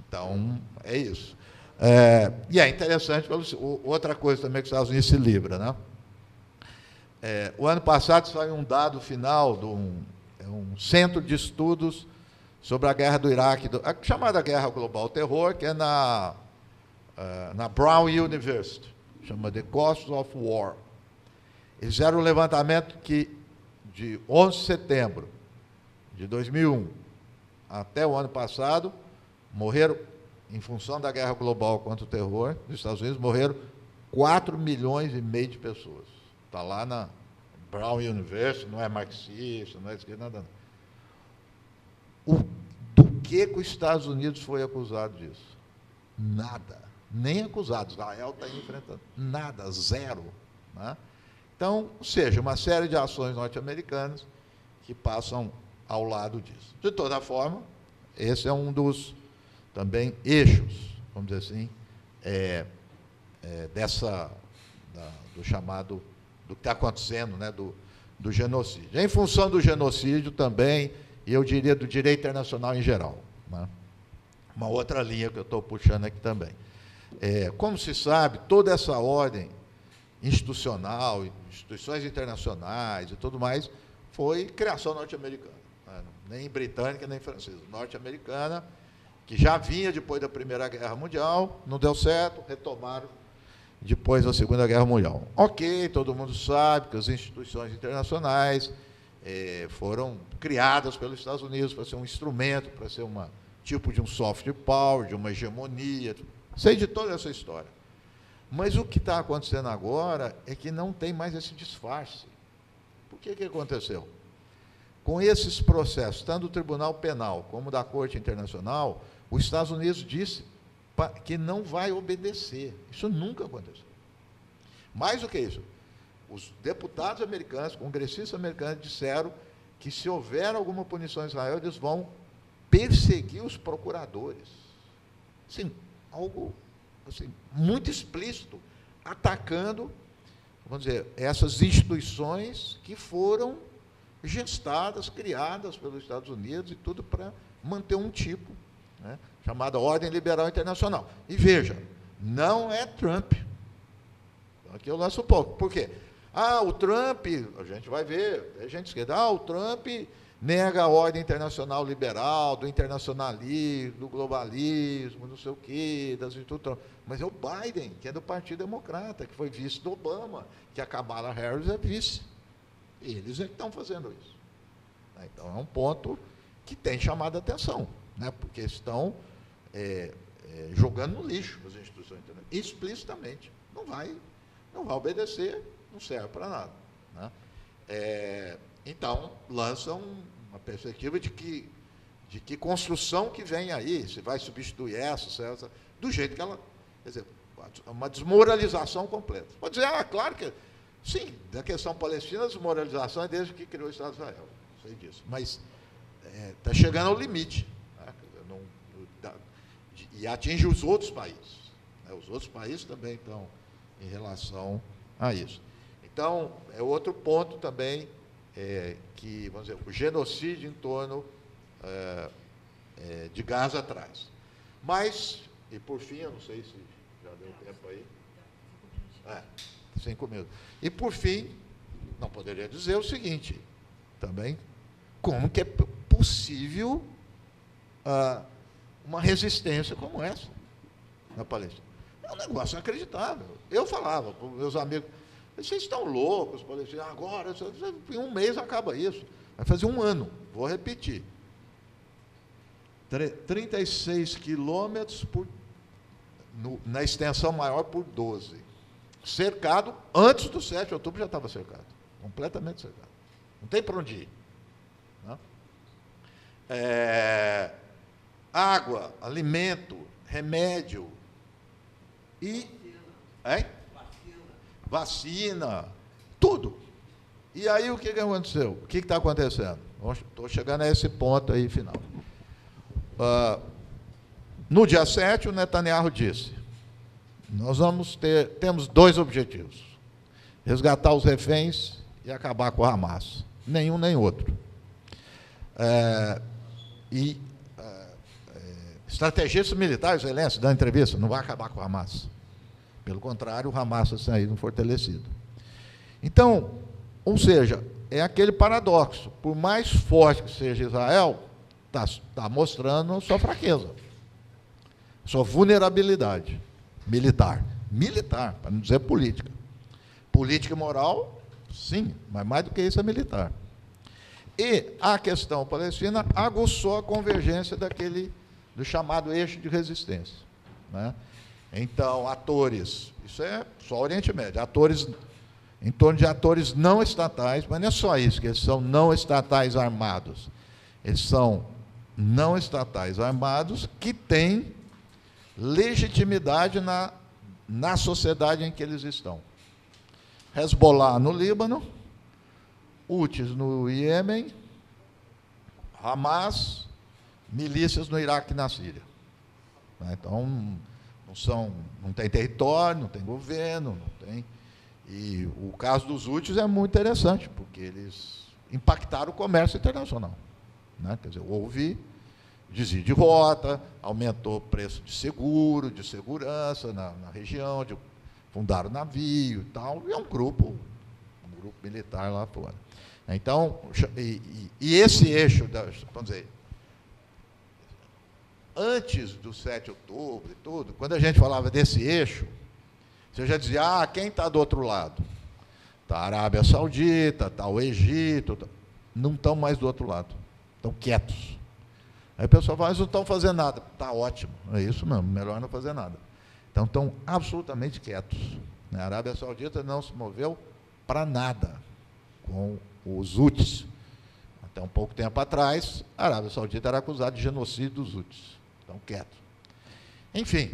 Então, é isso. E é interessante, outra coisa também que os Estados Unidos se livra. Né? O ano passado saiu um dado final de um centro de estudos sobre a guerra do Iraque, a chamada Guerra Global ao Terror, que é na Brown University, chama The Costs of War. Eles fizeram um levantamento que, de 11 de setembro de 2001 até o ano passado, morreram, em função da guerra global contra o terror, nos Estados Unidos, morreram 4,5 milhões de pessoas. Está lá na Brown University, não é marxista, não é esquerda, nada. Do que os Estados Unidos foi acusado disso? Nada. Nem acusado. Israel está enfrentando. Nada, zero. Né? Então, ou seja, uma série de ações norte-americanas que passam ao lado disso. De toda forma, esse é um dos, também, eixos, vamos dizer assim, do chamado, do que está acontecendo, né, do genocídio. Em função do genocídio também, e eu diria do direito internacional em geral. Né? Uma outra linha que eu estou puxando aqui também. Como se sabe, toda essa ordem institucional, instituições internacionais e tudo mais, foi criação norte-americana. Né? Nem britânica, nem francesa. Norte-americana, que já vinha depois da Primeira Guerra Mundial, não deu certo, retomaram depois da Segunda Guerra Mundial. Ok, todo mundo sabe que as instituições internacionais foram criadas pelos Estados Unidos para ser um instrumento, para ser um tipo de um soft power, de uma hegemonia. Sei de toda essa história. Mas o que está acontecendo agora é que não tem mais esse disfarce. Por que aconteceu? Com esses processos, tanto do Tribunal Penal como da Corte Internacional, os Estados Unidos disse que não vai obedecer. Isso nunca aconteceu. Mais do que isso, os deputados americanos, congressistas americanos, disseram que se houver alguma punição a Israel, eles vão perseguir os procuradores. Sim, algo assim, muito explícito, atacando, vamos dizer, essas instituições que foram gestadas, criadas pelos Estados Unidos e tudo para manter um tipo, né, chamada Ordem Liberal Internacional. E veja, não é Trump. Aqui eu lanço um pouco. Por quê? O Trump, a gente vai ver, a gente esquerda, o Trump nega a ordem internacional liberal, do internacionalismo, do globalismo, não sei o quê, das instituições. Mas é o Biden, que é do Partido Democrata, que foi vice do Obama, que a Kamala Harris é vice. Eles é que estão fazendo isso. Então, é um ponto que tem chamado a atenção, né? Porque estão jogando no lixo as instituições internacionais, explicitamente. Não vai obedecer, não serve para nada, né? Então, lançam uma perspectiva de que construção que vem aí, se vai substituir essa, do jeito que ela... Quer dizer, uma desmoralização completa. Pode dizer, claro que... Sim, da questão palestina, a desmoralização é desde que criou o Estado de Israel, sei disso. Mas está chegando ao limite, né? E atinge os outros países, né? Os outros países também estão em relação a isso. Então, é outro ponto também que, vamos dizer, o genocídio em torno de Gaza traz. Mas, e por fim, eu não sei se já deu tempo aí. 5 minutos. E, por fim, não poderia dizer o seguinte, também, como que é possível uma resistência como essa na Palestina? É um negócio inacreditável. Eu falava para os meus amigos, vocês estão loucos, palestinos, agora, em um mês acaba isso. Vai fazer um ano, vou repetir. 36 quilômetros na extensão maior por 12. Cercado, antes do 7 de outubro já estava cercado, completamente cercado. Não tem para onde ir. Né? Água, alimento, remédio e... Vacina, tudo. E aí o que aconteceu? O que está acontecendo? Estou chegando a esse ponto aí final. No dia 7, o Netanyahu disse, nós temos 2 objetivos, resgatar os reféns e acabar com o Hamas. Nenhum nem outro. Estrategistas militares, Zelensky, dando entrevista, não vai acabar com o Hamas. Pelo contrário, o Hamas está saindo fortalecido. Então, ou seja, é aquele paradoxo. Por mais forte que seja Israel, está mostrando sua fraqueza, sua vulnerabilidade militar. Militar, para não dizer política. Política e moral, sim, mas mais do que isso é militar. E a questão palestina aguçou a convergência do chamado eixo de resistência, né? Então, atores, isso é só Oriente Médio, atores, em torno de atores não estatais, mas não é só isso, que eles são não estatais armados. Eles são não estatais armados que têm legitimidade na sociedade em que eles estão. Hezbollah no Líbano, Houthis no Iêmen, Hamas, milícias no Iraque e na Síria. Então, não tem território, não tem governo, não tem... E o caso dos Houthis é muito interessante, porque eles impactaram o comércio internacional, né? Quer dizer, houve desvio de rota, aumentou o preço de seguro, de segurança na região, fundaram navio e tal, e é um grupo militar lá fora. Então, e esse eixo, vamos dizer, antes do 7 de outubro e tudo, quando a gente falava desse eixo, Você já dizia, quem está do outro lado? Está a Arábia Saudita, está o Egito, não estão mais do outro lado, estão quietos. Aí o pessoal fala, mas não estão fazendo nada. Está ótimo, é isso mesmo, melhor não fazer nada. Então estão absolutamente quietos. A Arábia Saudita não se moveu para nada com os Houthis. Até um pouco tempo atrás, a Arábia Saudita era acusada de genocídio dos Houthis. Estão quietos. Enfim,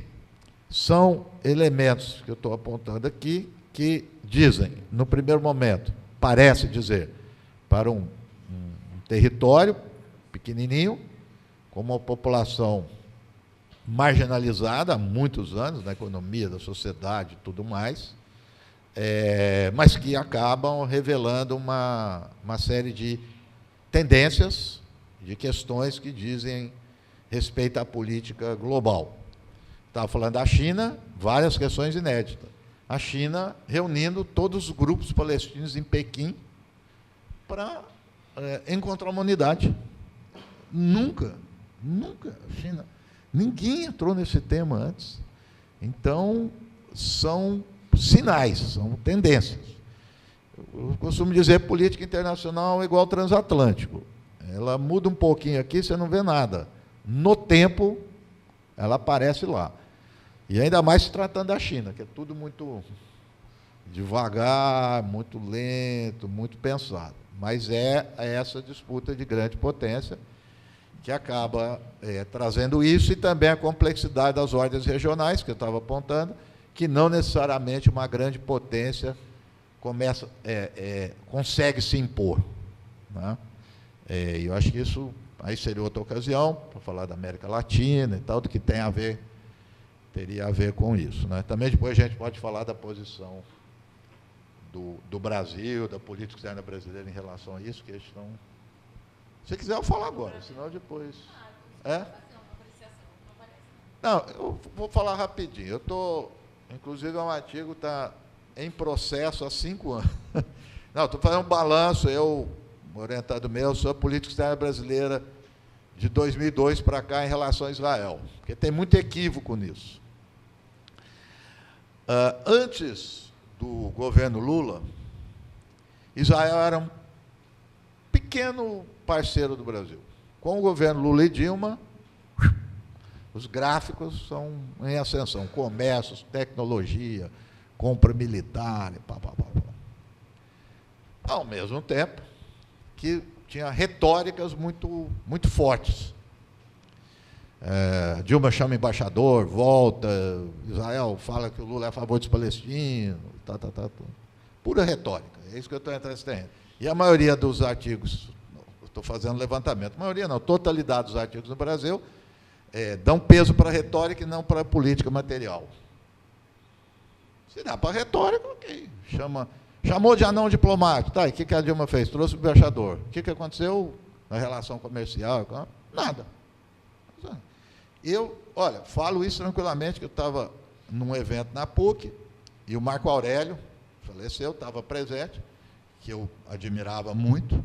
são elementos que eu estou apontando aqui que dizem, no primeiro momento, parece dizer, para um território pequenininho, com uma população marginalizada há muitos anos, na economia, da sociedade e tudo mais, mas que acabam revelando uma série de tendências, de questões que dizem respeito à política global. Estava falando da China, várias questões inéditas. A China reunindo todos os grupos palestinos em Pequim para encontrar uma unidade. Nunca, a China, ninguém entrou nesse tema antes. Então, são sinais, são tendências. Eu costumo dizer que política internacional é igual ao transatlântico. Ela muda um pouquinho aqui, você não vê nada. No tempo, ela aparece lá. E ainda mais se tratando da China, que é tudo muito devagar, muito lento, muito pensado. Mas é essa disputa de grande potência que acaba trazendo isso, e também a complexidade das ordens regionais, que eu estava apontando, que não necessariamente uma grande potência consegue se impor. Né? Eu acho que isso aí seria outra ocasião, para falar da América Latina e tal, do que tem a ver, teria a ver com isso. Né? Também depois a gente pode falar da posição do Brasil, da política externa brasileira em relação a isso, que eles estão... Se quiser, eu falo agora, senão depois... Não, eu vou falar rapidinho. Eu estou... Inclusive, um artigo está em processo há 5 anos. Não, estou fazendo um balanço, orientado meu, sobre a política externa brasileira de 2002 para cá em relação a Israel, porque tem muito equívoco nisso. Antes do governo Lula, Israel era um pequeno parceiro do Brasil. Com o governo Lula e Dilma, os gráficos são em ascensão, comércio, tecnologia, compra militar, Ao mesmo tempo que tinha retóricas muito, muito fortes. Dilma chama embaixador, volta, Israel fala que o Lula é a favor dos palestinos, pura retórica, é isso que eu estou entrando nesse terreno. E a maioria dos artigos, estou fazendo levantamento, a maioria não, totalidade dos artigos no Brasil, dão peso para a retórica e não para a política material. Se dá para a retórica, ok. Chamou de anão diplomático. Tá, e o que a Dilma fez? Trouxe o embaixador. O que aconteceu na relação comercial? Nada. Olha, falo isso tranquilamente, que eu estava num evento na PUC, e o Marco Aurélio faleceu, estava presente, que eu admirava muito,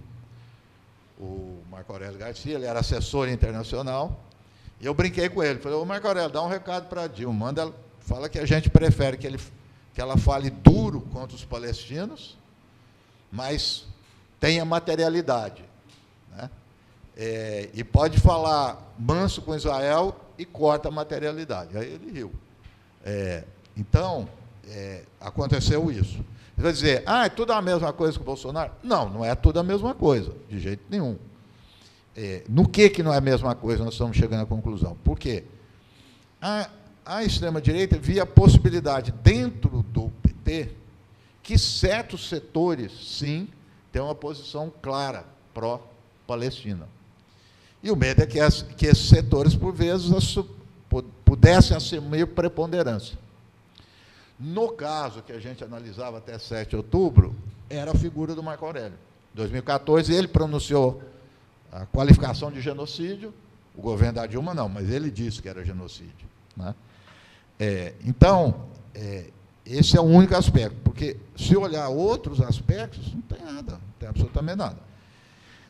o Marco Aurélio Garcia, ele era assessor internacional, e eu brinquei com ele, falei, ô Marco Aurélio, dá um recado para a Dilma, fala que a gente prefere que ela fale duro contra os palestinos, mas tenha materialidade. Né? E pode falar manso com Israel e corta a materialidade. Aí ele riu. Então, aconteceu isso. Você vai dizer, é tudo a mesma coisa que o Bolsonaro? Não, não é tudo a mesma coisa, de jeito nenhum. No que não é a mesma coisa, nós estamos chegando à conclusão. Por quê? A extrema-direita via a possibilidade, dentro do PT, que certos setores, sim, têm uma posição clara pró-Palestina. E o medo é que esses setores, por vezes, pudessem assumir preponderância. No caso que a gente analisava até 7 de outubro, era a figura do Marco Aurélio. Em 2014, ele pronunciou a qualificação de genocídio, o governo da Dilma não, mas ele disse que era genocídio. Né? Então, esse é o único aspecto, porque se olhar outros aspectos, não tem nada, não tem absolutamente nada.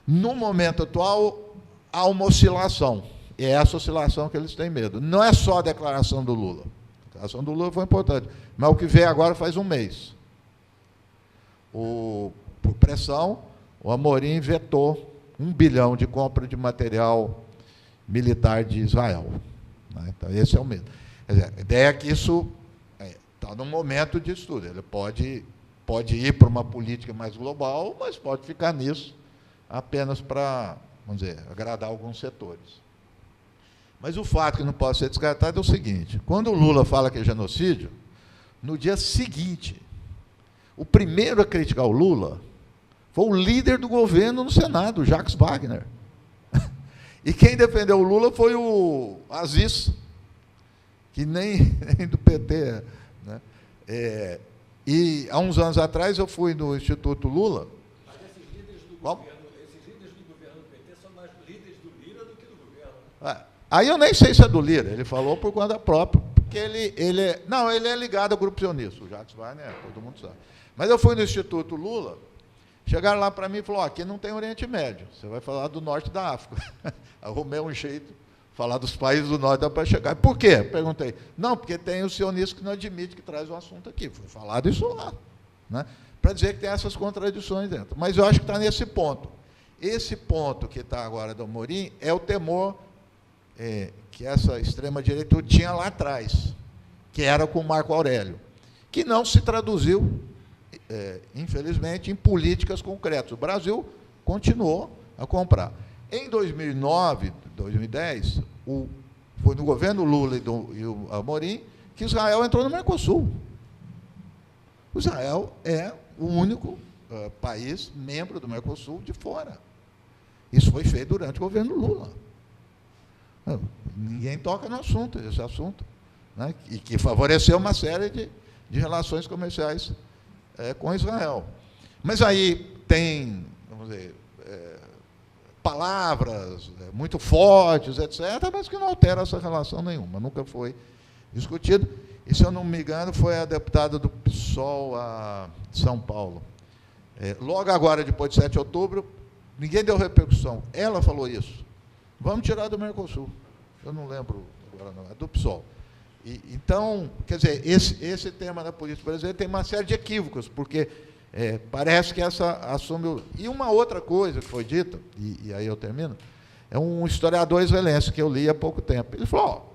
No momento atual, há uma oscilação, e é essa oscilação que eles têm medo. Não é só a declaração do Lula. Tá? A ação do Lula foi importante. Mas o que veio agora faz um mês. Por pressão, o Amorim vetou 1 bilhão de compra de material militar de Israel. Né? Então, esse é o medo. Quer dizer, a ideia é que isso está num momento de estudo. Ele pode ir para uma política mais global, mas pode ficar nisso apenas para, vamos dizer, agradar alguns setores. Mas o fato que não pode ser descartado é o seguinte: quando o Lula fala que é genocídio, no dia seguinte, o primeiro a criticar o Lula foi o líder do governo no Senado, Jacques Wagner. E quem defendeu o Lula foi o Aziz, que nem do PT. Né? E há uns anos atrás eu fui no Instituto Lula. Mas esses líderes do governo do PT são mais líderes do Lira do que do governo. Aí eu nem sei se é do Lira, ele falou por conta própria, porque ele é ligado ao grupo sionista, o Jacques Wagner, todo mundo sabe. Mas eu fui no Instituto Lula, chegaram lá para mim e falaram: aqui não tem Oriente Médio, você vai falar do norte da África. Arrumei um jeito, falar dos países do norte dá para chegar. Por quê? Perguntei. Não, porque tem o sionista que não admite que traz o assunto aqui. Foi falado isso lá, né? Para dizer que tem essas contradições dentro. Mas eu acho que está nesse ponto. Esse ponto que está agora do Amorim é o temor que essa extrema-direita tinha lá atrás, que era com o Marco Aurélio, que não se traduziu, infelizmente, em políticas concretas. O Brasil continuou a comprar. Em 2009, 2010, foi no governo Lula e o Amorim que Israel entrou no Mercosul. O Israel é o único país membro do Mercosul de fora. Isso foi feito durante o governo Lula. Ninguém toca no assunto, esse assunto, né? E que favoreceu uma série de relações comerciais com Israel. Mas aí tem, vamos dizer, palavras muito fortes, etc., mas que não alteram essa relação nenhuma, nunca foi discutido. E, se eu não me engano, foi a deputada do PSOL de São Paulo. Logo agora, depois de 7 de outubro, ninguém deu repercussão. Ela falou isso. Vamos tirar do Mercosul. Eu não lembro agora, não, é do PSOL. Então, quer dizer, esse tema da política brasileira tem uma série de equívocos, porque parece que essa assume... E uma outra coisa que foi dita, e aí eu termino, é um historiador israelense que eu li há pouco tempo. Ele falou: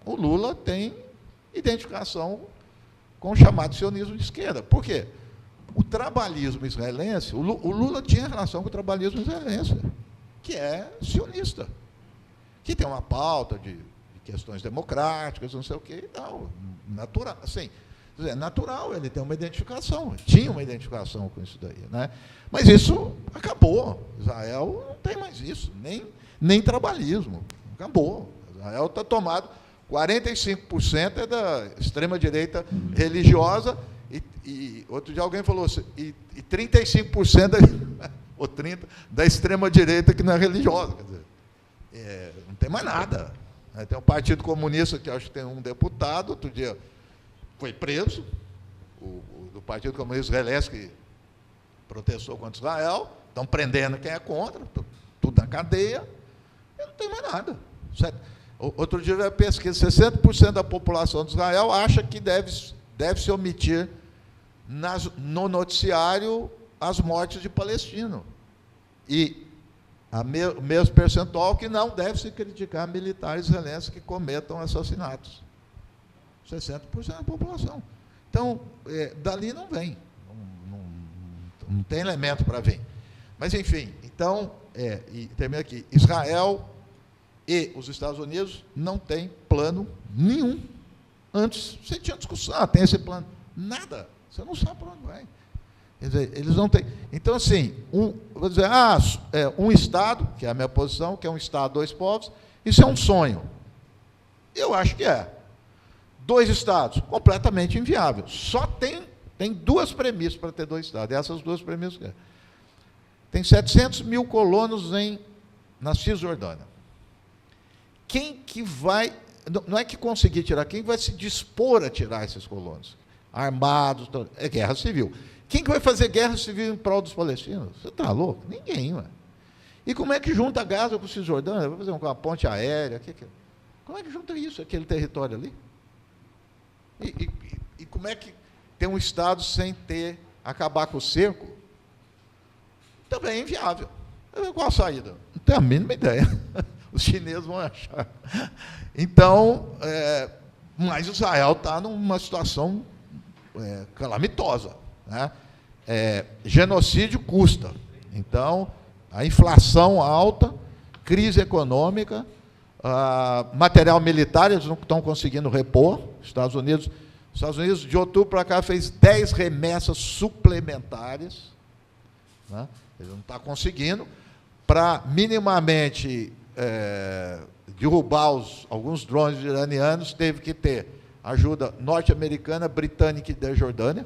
o Lula tem identificação com o chamado sionismo de esquerda. Por quê? O trabalhismo israelense, o Lula tinha relação com o trabalhismo israelense, que é sionista, que tem uma pauta de questões democráticas, não sei o quê e tal. Natural, assim, é natural, ele tem uma identificação, tinha uma identificação com isso daí. Né? Mas isso acabou. Israel não tem mais isso, nem trabalhismo. Acabou. Israel está tomado, 45% é da extrema-direita religiosa, e outro dia alguém falou assim, e 35% ou 30% da extrema-direita que não é religiosa. Quer dizer, não tem mais nada. Tem o Partido Comunista, que acho que tem um deputado, outro dia foi preso, do Partido Comunista israelense, que protestou contra Israel, estão prendendo quem é contra, tudo na cadeia, e não tem mais nada. Outro dia eu pesquisa, 60% da população de Israel acha que deve-se omitir no noticiário as mortes de palestinos. E o mesmo percentual que não deve se criticar militares israelenses que cometam assassinatos. 60% da população. Então, dali não vem. Não tem elemento para vir. Mas, enfim, então, e termino aqui, Israel e os Estados Unidos não têm plano nenhum. Antes, você tinha discussão, tem esse plano. Nada. Você não sabe para onde vai. Quer dizer, eles não têm. Então, assim, vou dizer, um Estado, que é a minha posição, que é um Estado, dois povos, isso é um sonho. Eu acho que é. 2 Estados, completamente inviável. Só tem 2 premissas para ter 2 Estados. E essas 2 premissas. Tem 700 mil colonos na Cisjordânia. Quem que vai... Não é que conseguir tirar, quem vai se dispor a tirar esses colonos? Armados, é guerra civil. Quem que vai fazer guerra civil em prol dos palestinos? Você está louco? Ninguém, ué. E como é que junta Gaza com Cisjordânia? Vai fazer uma ponte aérea? Como é que junta isso, aquele território ali? E como é que tem um Estado sem acabar com o cerco? Também é inviável. Qual a saída? Não tenho a mínima ideia. Os chineses vão achar. Então, mas Israel está numa situação calamitosa, né? Genocídio custa. Então, a inflação alta, crise econômica, material militar, eles não estão conseguindo repor. Estados Unidos, de outubro para cá, fez 10 remessas suplementares, né? Ele não está conseguindo, para minimamente derrubar alguns drones iranianos, teve que ter ajuda norte-americana, britânica e da Jordânia,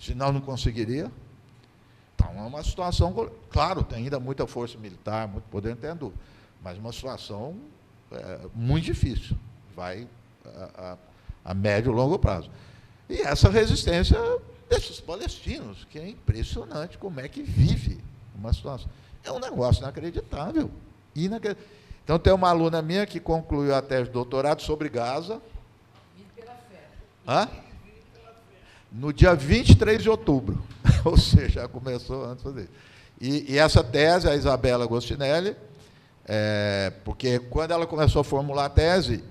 senão não conseguiria. Então, é uma situação, claro, tem ainda muita força militar, muito poder, não tem dúvida, mas uma situação muito difícil, vai a médio e longo prazo. E essa resistência desses palestinos, que é impressionante como é que vive uma situação. É um negócio inacreditável. Então, tem uma aluna minha que concluiu a tese de doutorado sobre Gaza. No dia 23 de outubro. Ou seja, já começou antes de fazer. E essa tese, a Isabela Agostinelli, porque quando ela começou a formular a tese,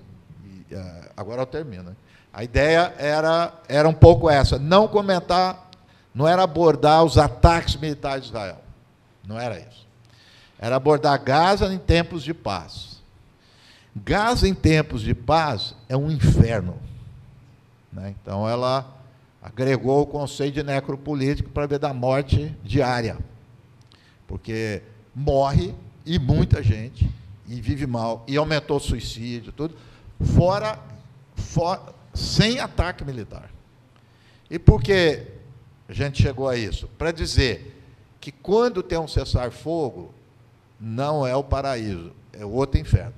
agora eu termino, né? A ideia era um pouco essa, não comentar, não era abordar os ataques militares de Israel, não era isso. Era abordar Gaza em tempos de paz. Gaza em tempos de paz é um inferno, né? Então, ela agregou o conceito de necropolítica para ver da morte diária, porque morre, e muita gente, e vive mal, e aumentou o suicídio, tudo, fora sem ataque militar. E por que a gente chegou a isso? Para dizer que quando tem um cessar-fogo, não é o paraíso, é o outro inferno.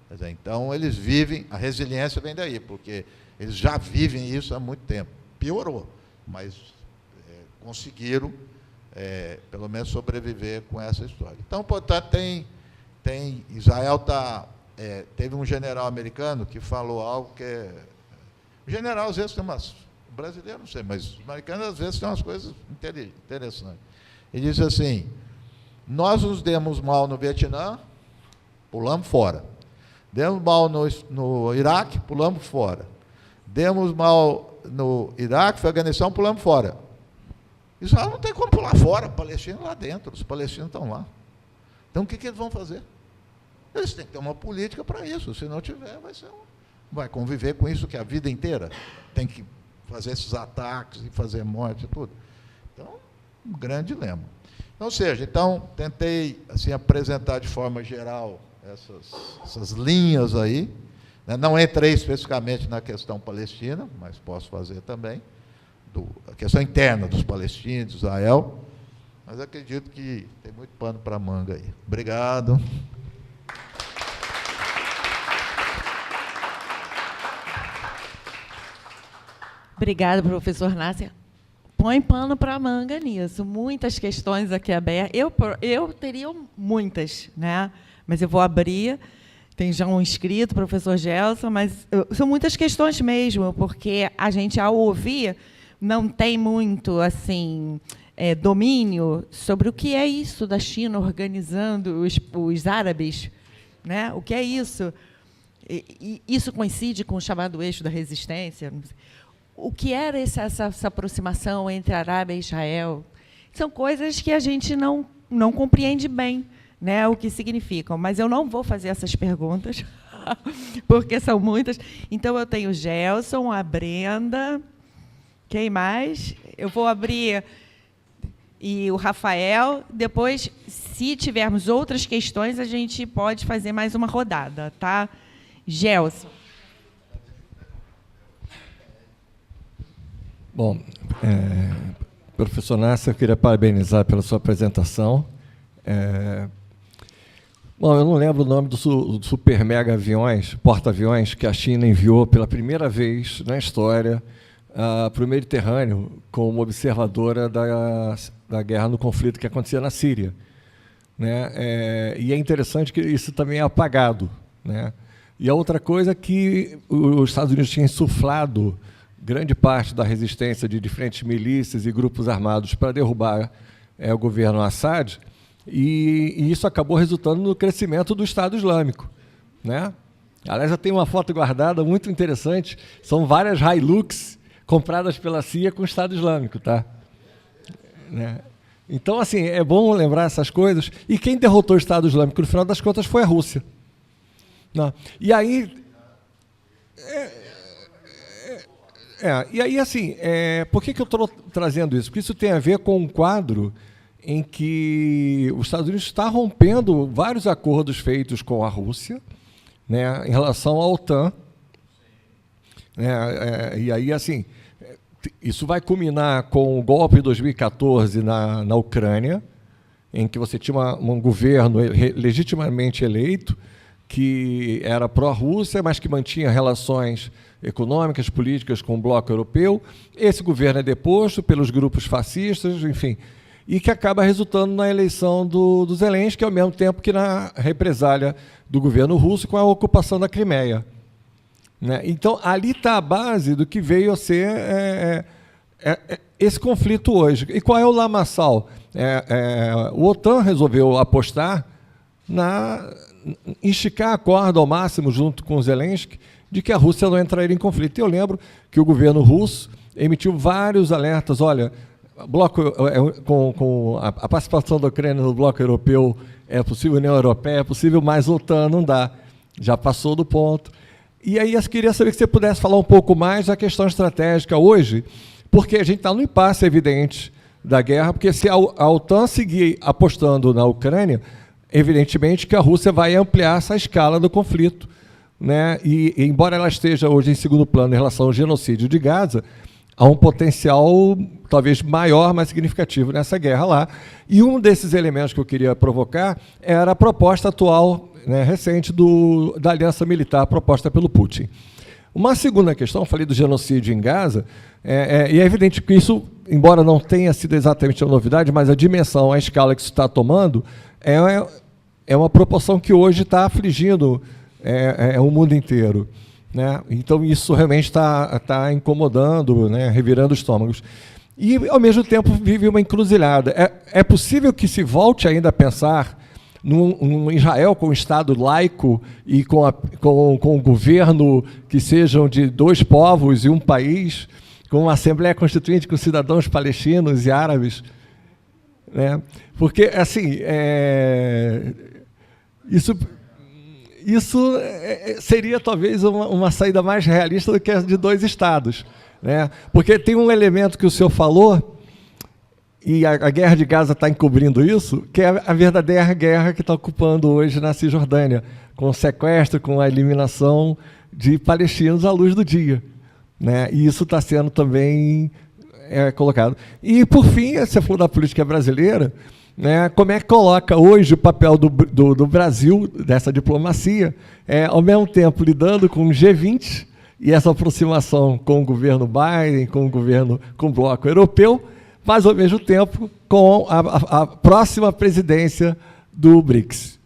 Quer dizer, então, eles vivem, a resiliência vem daí, porque eles já vivem isso há muito tempo. Piorou, mas conseguiram, pelo menos, sobreviver com essa história. Então, portanto, Israel teve um general americano que falou algo que o general, às vezes, tem umas... O brasileiro, não sei, mas os americanos, às vezes, tem umas coisas interessantes. Ele disse assim: nós nos demos mal no Vietnã, pulamos fora. Demos mal no Iraque, pulamos fora. Demos mal no Iraque, no Afeganistão, pulamos fora. Israel não tem como pular fora, Palestina lá dentro, os palestinos estão lá. Então, o que eles vão fazer? Eles têm que ter uma política para isso, se não tiver, vai conviver com isso que a vida inteira tem que fazer esses ataques e fazer morte e tudo. Então, um grande dilema. Ou seja, tentei assim, apresentar de forma geral essas linhas aí, né? Não entrei especificamente na questão palestina, mas posso fazer também, a questão interna dos palestinos, de Israel, mas acredito que tem muito pano para manga aí. Obrigado. Obrigada, professor Nasser. Põe pano para a manga nisso. Muitas questões aqui abertas. Eu teria muitas, né? Mas eu vou abrir. Tem já um inscrito, professor Gelson, mas são muitas questões mesmo, porque a gente, ao ouvir, não tem muito assim, domínio sobre o que é isso da China organizando os árabes, né? O que é isso? E isso coincide com o chamado eixo da resistência. O que era essa aproximação entre a Arábia e Israel? São coisas que a gente não compreende bem, né, o que significam. Mas eu não vou fazer essas perguntas, porque são muitas. Então, eu tenho o Gelson, a Brenda, quem mais? Eu vou abrir, e o Rafael. Depois, se tivermos outras questões, a gente pode fazer mais uma rodada, tá? Gelson. Bom, professor Nasser, eu queria parabenizar pela sua apresentação. Bom, eu não lembro o nome do super mega aviões, porta-aviões, que a China enviou pela primeira vez na história para o Mediterrâneo como observadora da guerra no conflito que acontecia na Síria, né? E é interessante que isso também é apagado, né? E a outra coisa é que os Estados Unidos tinham insuflado grande parte da resistência de diferentes milícias e grupos armados para derrubar o governo Assad, e isso acabou resultando no crescimento do Estado Islâmico, né? Aliás, eu tenho uma foto guardada muito interessante, são várias Hilux compradas pela CIA com o Estado Islâmico, tá? Né? Então, assim, é bom lembrar essas coisas. E quem derrotou o Estado Islâmico, no final das contas, foi a Rússia. Não. E aí... E aí, assim, por que eu estou trazendo isso? Porque isso tem a ver com um quadro em que os Estados Unidos está rompendo vários acordos feitos com a Rússia, né, em relação à OTAN. E aí, assim, isso vai culminar com o golpe de 2014 na Ucrânia, em que você tinha um governo legitimamente eleito, que era pró-Rússia, mas que mantinha relações econômicas, políticas com o bloco europeu. Esse governo é deposto pelos grupos fascistas, enfim, e que acaba resultando na eleição do Zelensky, ao mesmo tempo que na represália do governo russo com a ocupação da Crimeia. Né? Então, ali está a base do que veio a ser esse conflito hoje. E qual é o lamaçal? O OTAN resolveu apostar esticar a corda ao máximo, junto com o Zelensky, de que a Rússia não entraria em conflito. E eu lembro que o governo russo emitiu vários alertas, olha, com a participação da Ucrânia no bloco europeu é possível, União Europeia é possível, mas OTAN não dá, já passou do ponto. E aí eu queria saber que você pudesse falar um pouco mais da questão estratégica hoje, porque a gente está no impasse evidente da guerra, porque se a OTAN seguir apostando na Ucrânia, evidentemente que a Rússia vai ampliar essa escala do conflito, né? E embora ela esteja hoje em segundo plano em relação ao genocídio de Gaza, há um potencial talvez maior, mais significativo nessa guerra lá. E um desses elementos que eu queria provocar era a proposta atual, né, recente, da aliança militar proposta pelo Putin. Uma segunda questão, eu falei do genocídio em Gaza, e é evidente que isso, embora não tenha sido exatamente uma novidade, mas a dimensão, a escala que isso está tomando, é uma proporção que hoje está afligindo o mundo inteiro. Né? Então, isso realmente está incomodando, né, revirando estômagos. E, ao mesmo tempo, vive uma encruzilhada. É possível que se volte ainda a pensar num Israel com um Estado laico e com um governo que sejam de dois povos e um país, com uma Assembleia Constituinte com cidadãos palestinos e árabes? Né? Porque, assim, isso seria talvez uma saída mais realista do que a de dois estados, né? Porque tem um elemento que o senhor falou, e a guerra de Gaza está encobrindo isso, que é a verdadeira guerra que está ocupando hoje na Cisjordânia, com o sequestro, com a eliminação de palestinos à luz do dia, né? E isso está sendo também colocado. E, por fim, você falou da política brasileira, né, como é que coloca hoje o papel do Brasil, dessa diplomacia, ao mesmo tempo lidando com o G20 e essa aproximação com o governo Biden, com o bloco europeu, mas ao mesmo tempo com a próxima presidência do BRICS.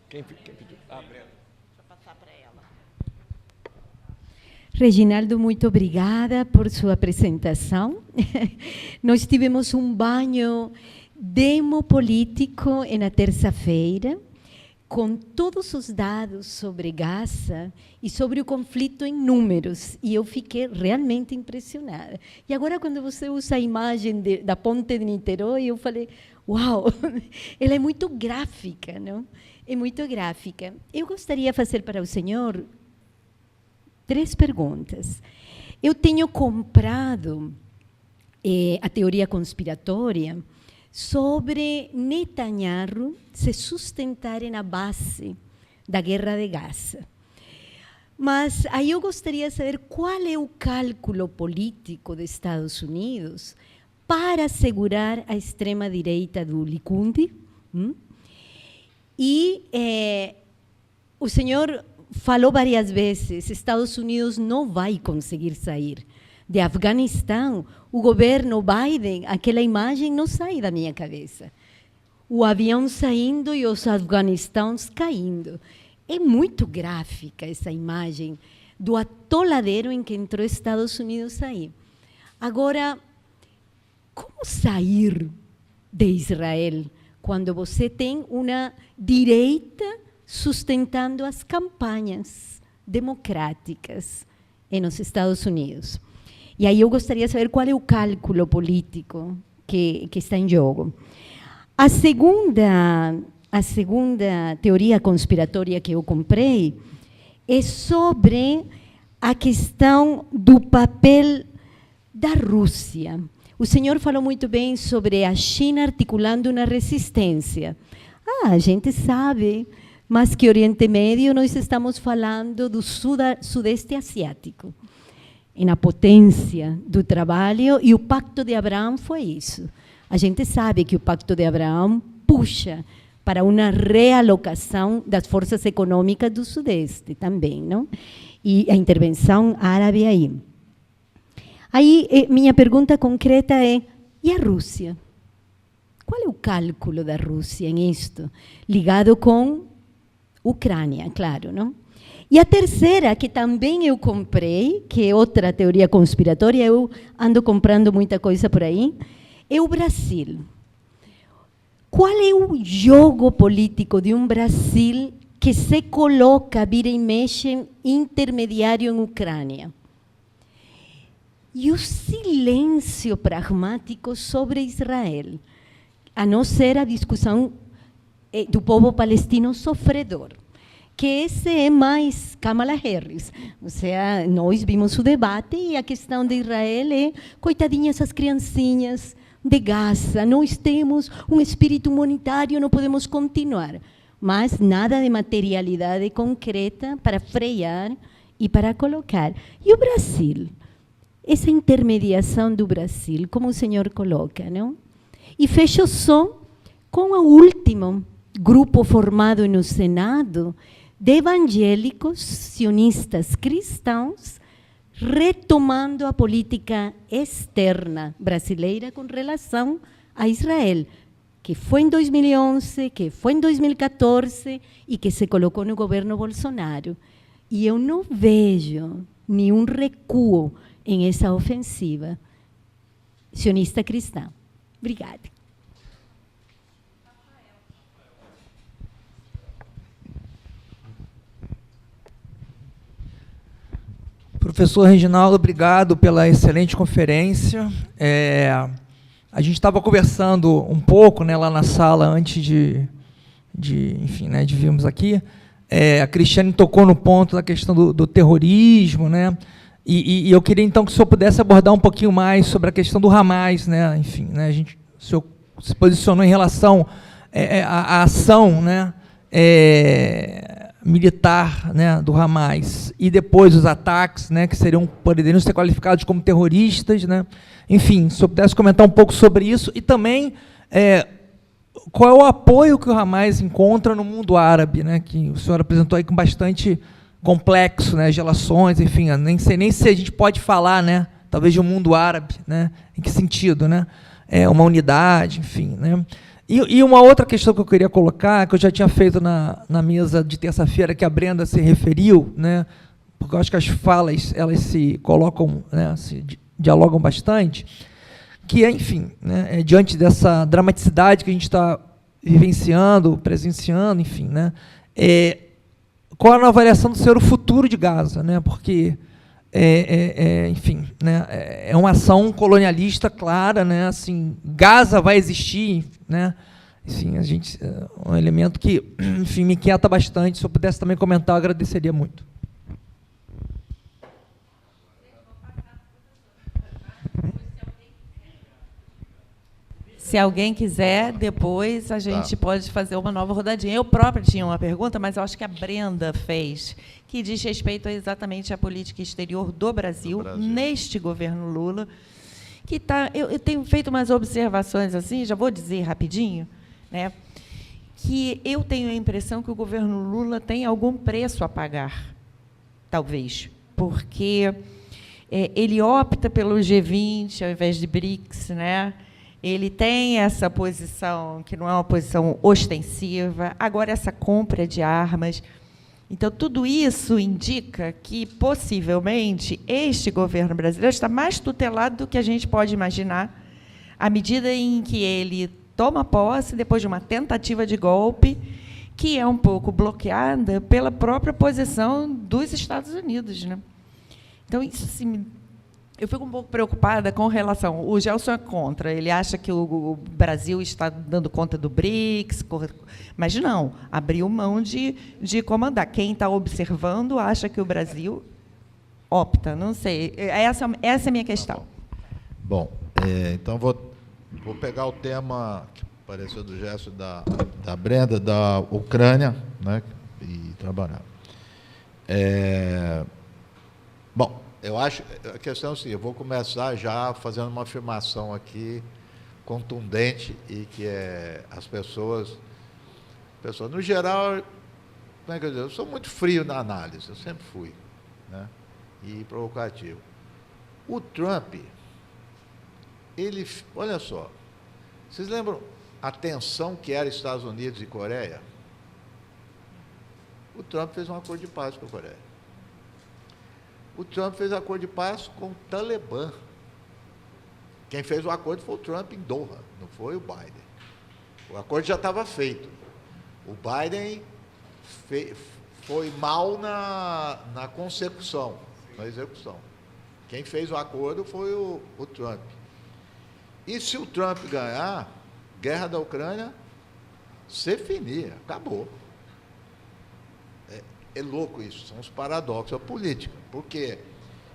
Quem pediu? Breno. Deixa eu passar para ela. Reginaldo, muito obrigada por sua apresentação. Nós tivemos um banho demopolítico na terça-feira, com todos os dados sobre Gaza e sobre o conflito em números, e eu fiquei realmente impressionada. E agora, quando você usa a imagem da ponte de Niterói, eu falei, uau, ela é muito gráfica, não? É muito gráfica. Eu gostaria de fazer para o senhor 3 perguntas. Eu tenho comprado a teoria conspiratória sobre Netanyahu se sustentar na base da guerra de Gaza. Mas aí eu gostaria de saber qual é o cálculo político dos Estados Unidos para assegurar a extrema-direita do Likud. E o senhor falou várias vezes, Estados Unidos não vai conseguir sair de Afeganistão. O governo Biden, aquela imagem não sai da minha cabeça. o avião saindo e os afeganistãos caindo. É muito gráfica essa imagem do atoladeiro em que entrou os Estados Unidos aí. Agora, como sair de Israel quando você tem uma direita sustentando as campanhas democráticas nos Estados Unidos? E aí eu gostaria de saber qual é o cálculo político que está em jogo. A segunda teoria conspiratória que eu comprei é sobre a questão do papel da Rússia. O senhor falou muito bem sobre a China articulando uma resistência. A gente sabe, mas que Oriente Médio nós estamos falando do Sudeste Asiático, na potência do trabalho, e o Pacto de Abraão foi isso. A gente sabe que o Pacto de Abraão puxa para uma realocação das forças econômicas do Sudeste também, não? E a intervenção árabe aí. Aí, minha pergunta concreta é, e a Rússia? Qual é o cálculo da Rússia nisto? Ligado com Ucrânia, claro, não? E a terceira, que também eu comprei, que é outra teoria conspiratória, eu ando comprando muita coisa por aí, é o Brasil. Qual é o jogo político de um Brasil que se coloca, vira e mexe, intermediário em Ucrânia? E o silêncio pragmático sobre Israel, a não ser a discussão do povo palestino sofredor, que esse é mais Kamala Harris. Ou seja, nós vimos o debate e a questão de Israel é, coitadinhas as criancinhas de Gaza, nós temos um espírito humanitário, não podemos continuar. Mas nada de materialidade concreta para frear e para colocar. E o Brasil? Essa intermediação do Brasil, como o senhor coloca, não? E fecho só com o último grupo formado no Senado de evangélicos sionistas cristãos retomando a política externa brasileira com relação a Israel, que foi em 2011, que foi em 2014 e que se colocou no governo Bolsonaro. E eu não vejo nenhum recuo em essa ofensiva sionista cristã. Obrigada. Professor Reginaldo, obrigado pela excelente conferência. A gente estava conversando um pouco, né, lá na sala antes de virmos aqui. A Cristiane tocou no ponto da questão do terrorismo, né? E eu queria então que o senhor pudesse abordar um pouquinho mais sobre a questão do Hamas, né? Enfim, né, o senhor se posicionou em relação à ação, né, militar, né, do Hamas, e depois os ataques, né, que poderiam ser qualificados como terroristas, né? Enfim, se o senhor pudesse comentar um pouco sobre isso, e também qual é o apoio que o Hamas encontra no mundo árabe, né, que o senhor apresentou aí com bastante complexo, né, as relações, enfim, nem sei se a gente pode falar, né, talvez de um mundo árabe, né, em que sentido, né, uma unidade, enfim, né. E uma outra questão que eu queria colocar, que eu já tinha feito na mesa de terça-feira, que a Brenda se referiu, né, porque eu acho que as falas, elas se colocam, né, se dialogam bastante, que é, enfim, né, diante dessa dramaticidade que a gente está vivenciando, presenciando, enfim, né, qual a avaliação do senhor o futuro de Gaza, né, porque, enfim, né, é uma ação colonialista clara, né, assim, Gaza vai existir, né, enfim, um elemento que, enfim, me inquieta bastante. Se eu pudesse também comentar, eu agradeceria muito. Se alguém quiser, depois a gente pode fazer uma nova rodadinha. Eu própria tinha uma pergunta, mas eu acho que a Brenda fez, que diz respeito exatamente à política exterior do Brasil, neste governo Lula, que eu tenho feito umas observações assim, já vou dizer rapidinho, né, que eu tenho a impressão que o governo Lula tem algum preço a pagar, talvez, porque ele opta pelo G20 ao invés de BRICS, né? Ele tem essa posição, que não é uma posição ostensiva, agora essa compra de armas. Então, tudo isso indica que, possivelmente, este governo brasileiro está mais tutelado do que a gente pode imaginar, à medida em que ele toma posse, depois de uma tentativa de golpe, que é um pouco bloqueada pela própria posição dos Estados Unidos, né? Então, isso, assim, eu fico um pouco preocupada com relação... O Gelson é contra, ele acha que o Brasil está dando conta do BRICS, mas não, abriu mão de comandar. Quem está observando acha que o Brasil opta, não sei. Essa é a minha questão. Bom, então vou pegar o tema que apareceu do gesto da Brenda, da Ucrânia, né, e trabalhar. Bom, eu acho, a questão é assim, eu vou começar já fazendo uma afirmação aqui contundente e que as pessoas, no geral, como é que eu digo? Eu sou muito frio na análise, eu sempre fui, né, e provocativo. O Trump, ele, olha só, vocês lembram a tensão que era Estados Unidos e Coreia? O Trump fez um acordo de paz com a Coreia. O Trump fez acordo de paz com o Talibã. Quem fez o acordo foi o Trump em Doha, não foi o Biden. O acordo já estava feito. O Biden foi mal na consecução, na execução. Quem fez o acordo foi o Trump. E se o Trump ganhar, guerra da Ucrânia, se finir, acabou. É louco isso, são os paradoxos da política. Por quê?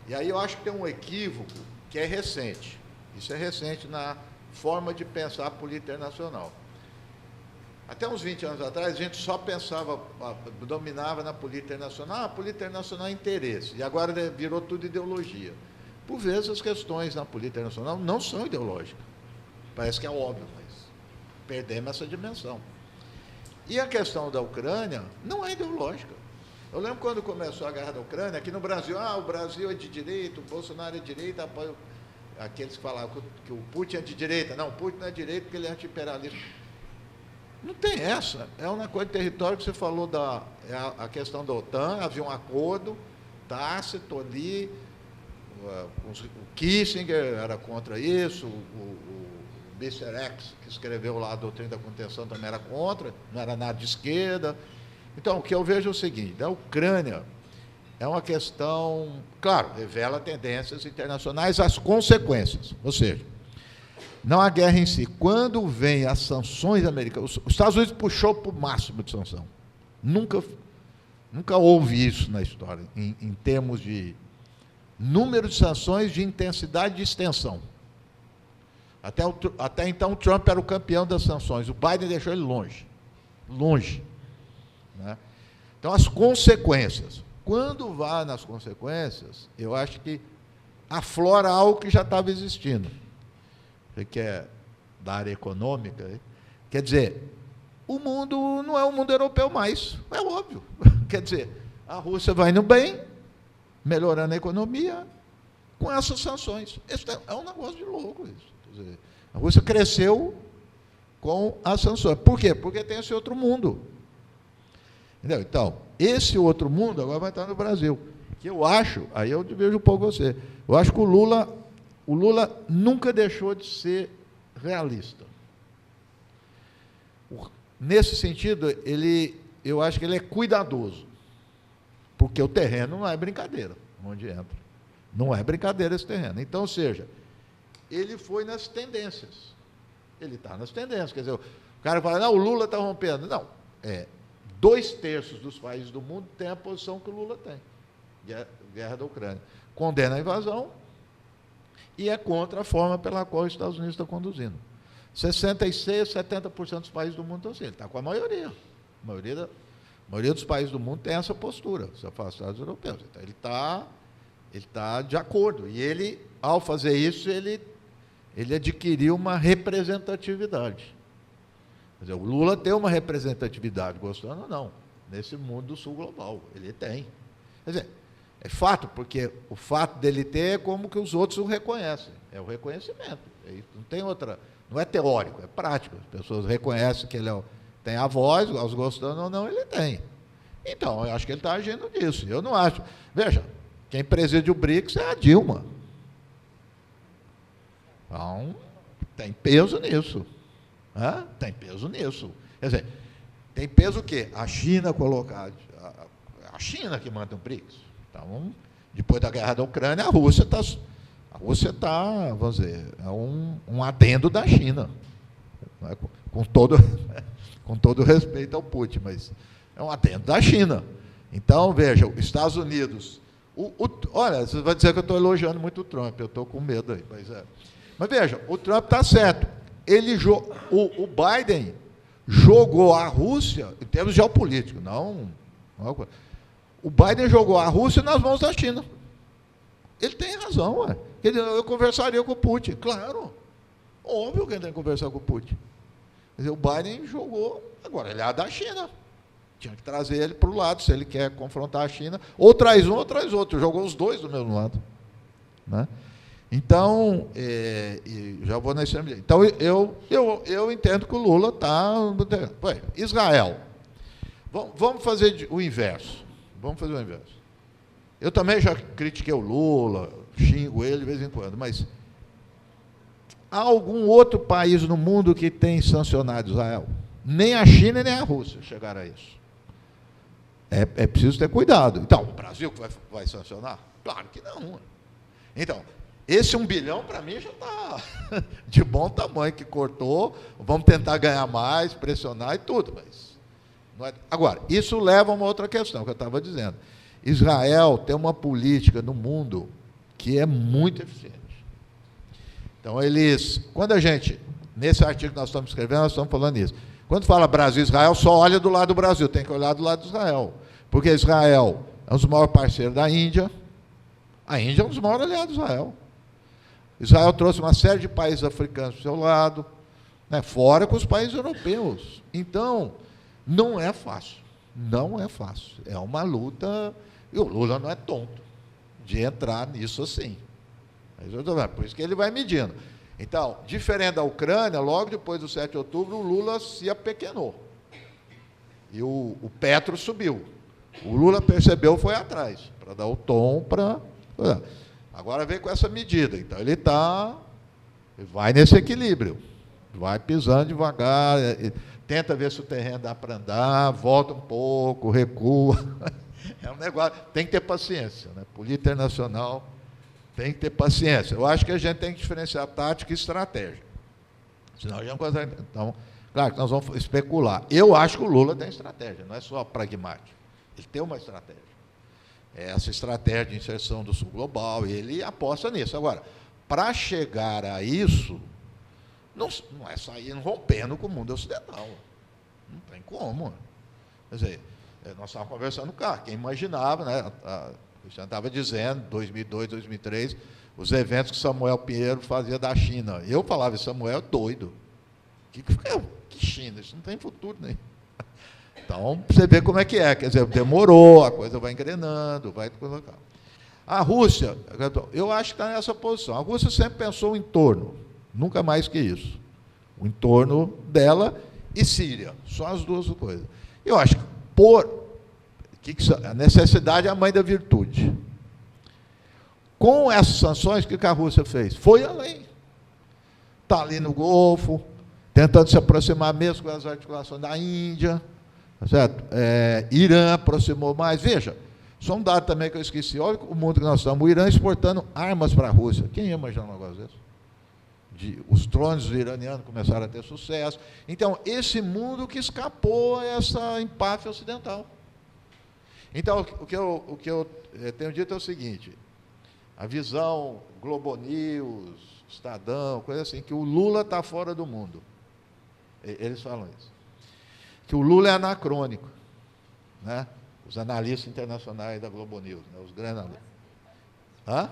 E aí eu acho que tem um equívoco que é recente. Isso é recente na forma de pensar a política internacional. Até uns 20 anos atrás, a gente só pensava, dominava na política internacional, a política internacional é interesse, e agora virou tudo ideologia. Por vezes, as questões na política internacional não são ideológicas. Parece que é óbvio, mas perdemos essa dimensão. E a questão da Ucrânia não é ideológica. Eu lembro quando começou a guerra da Ucrânia, aqui no Brasil, o Brasil é de direita, o Bolsonaro é de direita, apoia aqueles que falavam que o Putin é de direita. Não, o Putin não é de direita porque ele é anti-imperialista. Não tem essa. É uma coisa de território que você falou a questão da OTAN, havia um acordo tácito ali, o Kissinger era contra isso, o Mr. X, que escreveu lá a doutrina da contenção, também era contra, não era nada de esquerda. Então, o que eu vejo é o seguinte, a Ucrânia é uma questão, claro, revela tendências internacionais, as consequências, ou seja, não a guerra em si. Quando vem as sanções americanas, os Estados Unidos puxou para o máximo de sanção. Nunca houve isso na história, em termos de número de sanções, de intensidade e de extensão. Até então, o Trump era o campeão das sanções, o Biden deixou ele longe. Né? Então, as consequências. Quando vai nas consequências, eu acho que aflora algo que já estava existindo. Você que é da área econômica, quer dizer, o mundo não é o mundo europeu mais, é óbvio. Quer dizer, a Rússia vai indo bem, melhorando a economia, com essas sanções. Isso é um negócio de louco, isso. Quer dizer, a Rússia cresceu com as sanções. Por quê? Porque tem esse outro mundo. Entendeu? Então, esse outro mundo agora vai estar no Brasil. Que eu acho, aí eu vejo um pouco você, eu acho que o Lula nunca deixou de ser realista. Nesse sentido, eu acho que ele é cuidadoso, porque o terreno não é brincadeira, onde entra. Não é brincadeira esse terreno. Então, ou seja, ele foi nas tendências. Ele está nas tendências. Quer dizer, o cara fala, não, o Lula está rompendo. Não, 2/3 dos países do mundo têm a posição que o Lula tem. Guerra da Ucrânia. Condena a invasão e é contra a forma pela qual os Estados Unidos estão conduzindo. 66%, 70% dos países do mundo estão assim. Ele está com a maioria. A maioria dos países do mundo tem essa postura, se afastar dos europeus. Então, ele está de acordo. E ele, ao fazer isso, ele adquiriu uma representatividade. Quer dizer, o Lula tem uma representatividade, gostando ou não, nesse mundo do sul global. Ele tem. Quer dizer, é fato, porque o fato dele ter é como que os outros o reconhecem. É o reconhecimento. Não não é teórico, é prático. As pessoas reconhecem que ele tem a voz, os gostando ou não, ele tem. Então, eu acho que ele está agindo nisso. Eu não acho. Veja, quem preside o BRICS é a Dilma. Então, tem peso nisso. Tem peso nisso. Quer dizer, tem peso o quê? A China colocar. A China que manda o BRICS. Então, depois da guerra da Ucrânia, a Rússia está, vamos dizer, é um adendo da China. Né? Com todo respeito ao Putin, mas é um adendo da China. Então, veja, os Estados Unidos. Olha, você vai dizer que eu estou elogiando muito o Trump, eu estou com medo aí. Mas veja, o Trump está certo. O Biden jogou a Rússia, em termos geopolíticos, o Biden jogou a Rússia nas mãos da China. Ele tem razão, ué. Eu conversaria com o Putin, claro. Óbvio que ele tem que conversar com o Putin. Quer dizer, o Biden jogou, agora ele é da China. Tinha que trazer ele para o lado, se ele quer confrontar a China. Ou traz um ou traz outro. Jogou os dois do mesmo lado. Né? Então, já vou nesse ambiente. Então, eu entendo que o Lula está... Israel. Vamos fazer o inverso. Eu também já critiquei o Lula, xingo ele de vez em quando, mas há algum outro país no mundo que tem sancionado Israel? Nem a China nem a Rússia chegaram a isso. É preciso ter cuidado. Então, o Brasil que vai sancionar? Claro que não. Então, esse 1 bilhão, para mim, já está de bom tamanho, que cortou. Vamos tentar ganhar mais, pressionar e tudo. Mas não é... Agora, isso leva a uma outra questão, que eu estava dizendo. Israel tem uma política no mundo que é muito eficiente. Então, quando a gente, nesse artigo que nós estamos escrevendo, nós estamos falando isso. Quando fala Brasil e Israel, só olha do lado do Brasil, tem que olhar do lado de Israel. Porque Israel é um dos maiores parceiros da Índia, a Índia é um dos maiores aliados de Israel. Israel trouxe uma série de países africanos para o seu lado, né, fora com os países europeus. Então, não é fácil. Não é fácil. É uma luta, e o Lula não é tonto de entrar nisso assim. Por isso que ele vai medindo. Então, diferente da Ucrânia, logo depois do 7 de outubro, o Lula se apequenou. E o Petro subiu. O Lula percebeu, foi atrás, para dar o tom para... Agora vem com essa medida. Então, ele vai nesse equilíbrio. Vai pisando devagar, tenta ver se o terreno dá para andar, volta um pouco, recua. É um negócio, tem que ter paciência. Né? Política internacional tem que ter paciência. Eu acho que a gente tem que diferenciar tática e estratégia. Senão a gente não consegue. Então, claro que nós vamos especular. Eu acho que o Lula tem estratégia, não é só pragmático. Ele tem uma estratégia. Essa estratégia de inserção do Sul Global, e ele aposta nisso. Agora, para chegar a isso, não é sair rompendo com o mundo ocidental. Não tem como. Quer dizer, nós estávamos conversando cá, quem imaginava, né? O Cristiano estava dizendo, 2002, 2003, os eventos que Samuel Pinheiro fazia da China. Eu falava, Samuel é doido. Que China? Isso não tem futuro nem. Então, você vê como é que é. Quer dizer, demorou, a coisa vai engrenando, vai colocar. A Rússia, eu acho que está nessa posição. A Rússia sempre pensou o entorno, nunca mais que isso. O entorno dela e Síria, só as duas coisas. Eu acho que a necessidade é a mãe da virtude. Com essas sanções, o que a Rússia fez? Foi além. Está ali no Golfo, tentando se aproximar mesmo com as articulações da Índia, certo? Irã aproximou mais. Veja, só um dado também que eu esqueci. Olha o mundo que nós estamos. O Irã exportando armas para a Rússia. Quem ia imaginar um negócio desse? Os drones iranianos começaram a ter sucesso. Então, esse mundo que escapou a essa empáfia ocidental. Então, o que eu tenho dito é o seguinte, a visão Globo News, Estadão, coisa assim, que o Lula está fora do mundo. Eles falam isso. Que o Lula é anacrônico. Né? Os analistas internacionais da Globo News, né? Os grandes analistas. Hã?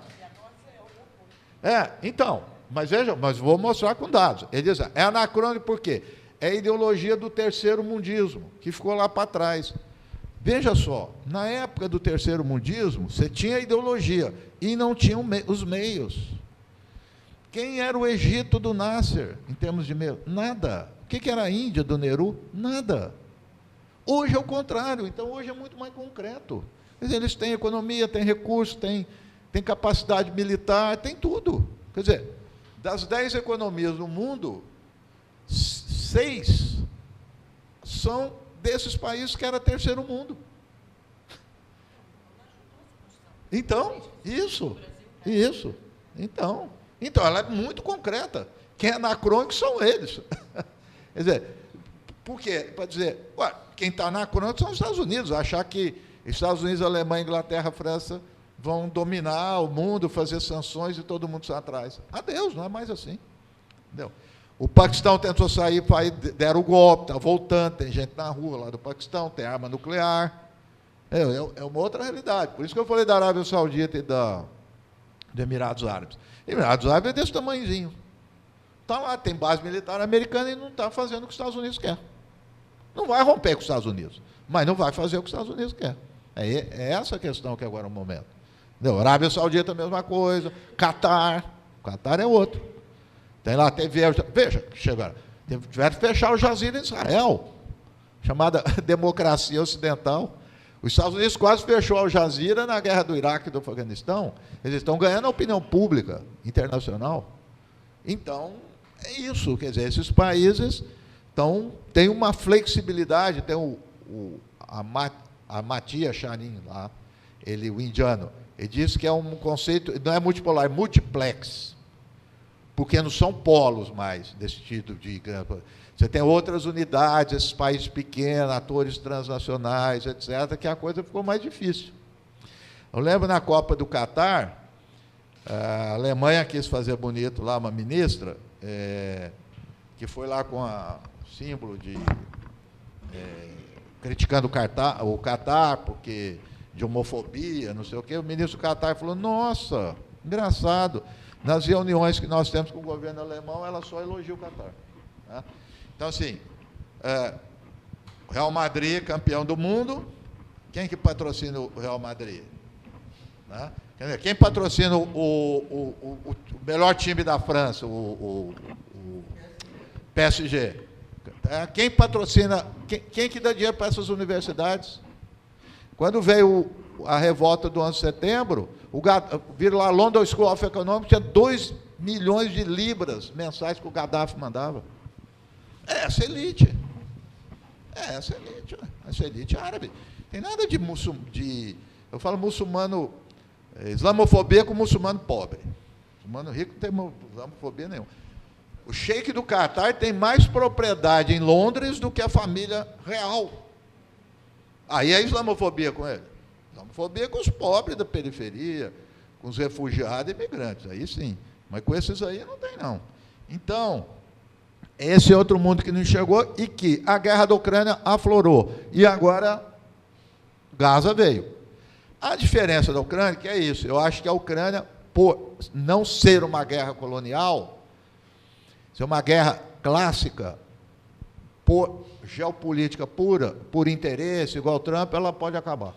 Então, mas veja, mas vou mostrar com dados. Ele diz, é anacrônico por quê? É a ideologia do terceiro mundismo, que ficou lá para trás. Veja só, na época do terceiro mundismo, você tinha a ideologia e não tinha os meios. Quem era o Egito do Nasser, em termos de meio? Nada. O que era a Índia do Nehru? Nada. Hoje é o contrário, então hoje é muito mais concreto. Quer dizer, eles têm economia, têm recursos, têm capacidade militar, têm tudo. Quer dizer, das 10 economias do mundo, 6 são desses países que era terceiro mundo. Então, isso. Então, ela é muito concreta. Quem é anacrônico são eles. Quer dizer, por quê? Para dizer, quem está anacrônico são os Estados Unidos, achar que Estados Unidos, Alemanha, Inglaterra, França vão dominar o mundo, fazer sanções e todo mundo sai atrás. Adeus, não é mais assim. Entendeu? O Paquistão tentou sair, deram o golpe, está voltando, tem gente na rua lá do Paquistão, tem arma nuclear. É uma outra realidade. Por isso que eu falei da Arábia Saudita e dos Emirados Árabes. Emirados Árabes é desse tamanhozinho. Está lá, tem base militar americana e não está fazendo o que os Estados Unidos quer. Não vai romper com os Estados Unidos, mas não vai fazer o que os Estados Unidos quer. É essa a questão que agora é o momento. Entendeu? Arábia Saudita, a mesma coisa. Catar é outro. Tem lá, veja, chegaram, tiveram que fechar o Jazira em Israel, chamada democracia ocidental. Os Estados Unidos quase fechou Al Jazeera na guerra do Iraque e do Afeganistão. Eles estão ganhando a opinião pública internacional. Então, é isso. Quer dizer, esses países têm uma flexibilidade. Tem a Matia Sharin lá, o indiano, ele diz que é um conceito, não é multipolar, é multiplex. Porque não são polos mais desse tipo de... Você tem outras unidades, esses países pequenos, atores transnacionais, etc., que a coisa ficou mais difícil. Eu lembro na Copa do Catar, a Alemanha quis fazer bonito lá, uma ministra, que foi lá com o símbolo de... criticando o Catar, porque de homofobia, não sei o quê. O ministro do Catar falou, nossa, engraçado, nas reuniões que nós temos com o governo alemão, ela só elogia o Catar. Né? Então, assim, o Real Madrid, campeão do mundo, quem que patrocina o Real Madrid? Né? Quem patrocina o melhor time da França, o PSG? Quem patrocina, quem que dá dinheiro para essas universidades? Quando veio a revolta do 11 de setembro, viram lá, London School of Economics, tinha 2 milhões de libras mensais que o Gaddafi mandava. Essa elite. Essa elite árabe. Tem nada de eu falo muçulmano, islamofobia com muçulmano pobre. Muçulmano rico não tem islamofobia nenhuma. O sheik do Catar tem mais propriedade em Londres do que a família real. Aí é islamofobia com ele. Islamofobia com os pobres da periferia, com os refugiados e imigrantes. Aí sim. Mas com esses aí não tem, não. Então, esse é outro mundo que não chegou e que a guerra da Ucrânia aflorou. E agora, Gaza veio. A diferença da Ucrânia, que é isso, eu acho que a Ucrânia, por não ser uma guerra colonial, ser uma guerra clássica, por geopolítica pura, por interesse, igual o Trump, ela pode acabar.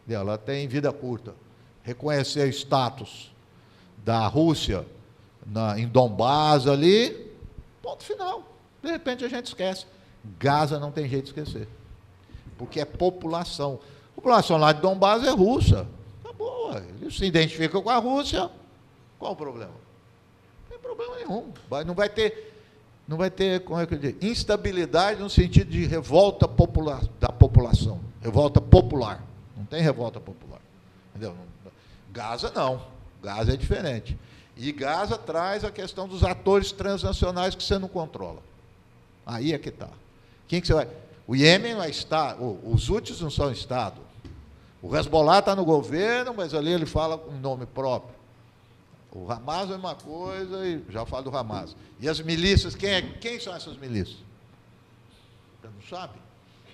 Ela tem vida curta. Reconhecer o status da Rússia em Donbás ali, ponto final. De repente a gente esquece. Gaza não tem jeito de esquecer. Porque é população. A população lá de Donbás é russa. Acabou. Eles se identificam com a Rússia. Qual o problema? Não tem problema nenhum. Não vai ter, como é que eu digo, instabilidade no sentido de revolta da população. Revolta popular. Não tem revolta popular. Entendeu? Gaza não. Gaza é diferente. E Gaza traz a questão dos atores transnacionais que você não controla. Aí é que está. Quem que você vai... O Iêmen vai estar... Os Houthis não são Estado. O Hezbollah está no governo, mas ali ele fala com nome próprio. O Hamas é uma coisa, e já falo do Hamas. E as milícias, quem são essas milícias? Você não sabe?